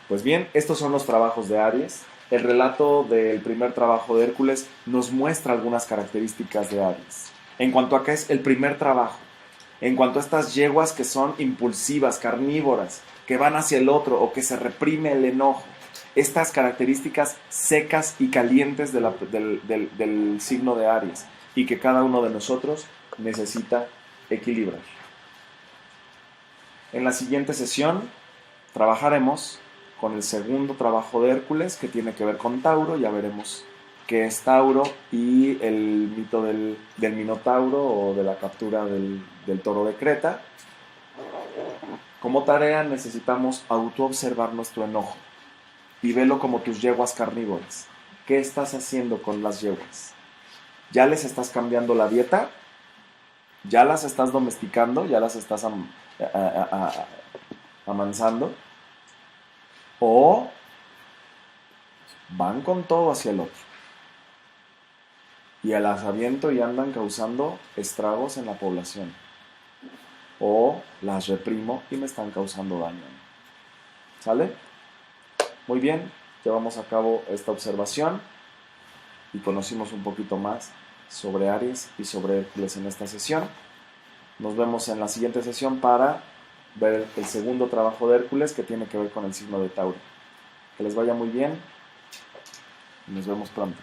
Pues bien, estos son los trabajos de Aries. El relato del primer trabajo de Hércules nos muestra algunas características de Aries. En cuanto a qué es el primer trabajo, en cuanto a estas yeguas que son impulsivas, carnívoras, que van hacia el otro o que se reprime el enojo, estas características secas y calientes del signo de Aries y que cada uno de nosotros necesita equilibrar. En la siguiente sesión trabajaremos con el segundo trabajo de Hércules, que tiene que ver con Tauro. Ya veremos qué es Tauro y el mito del Minotauro o de la captura del toro de Creta. Como tarea necesitamos autoobservar nuestro enojo y velo como tus yeguas carnívoras. ¿Qué estás haciendo con las yeguas? ¿Ya les estás cambiando la dieta? ¿Ya las estás domesticando? ¿Ya las estás amansando? ¿O van con todo hacia el otro y al asabiento y andan causando estragos en la población? ¿O las reprimo y me están causando daño? ¿Sale? Muy bien, llevamos a cabo esta observación y conocimos un poquito más sobre Aries y sobre Hércules en esta sesión. Nos vemos en la siguiente sesión para ver el segundo trabajo de Hércules, que tiene que ver con el signo de Tauro. Que les vaya muy bien y nos vemos pronto.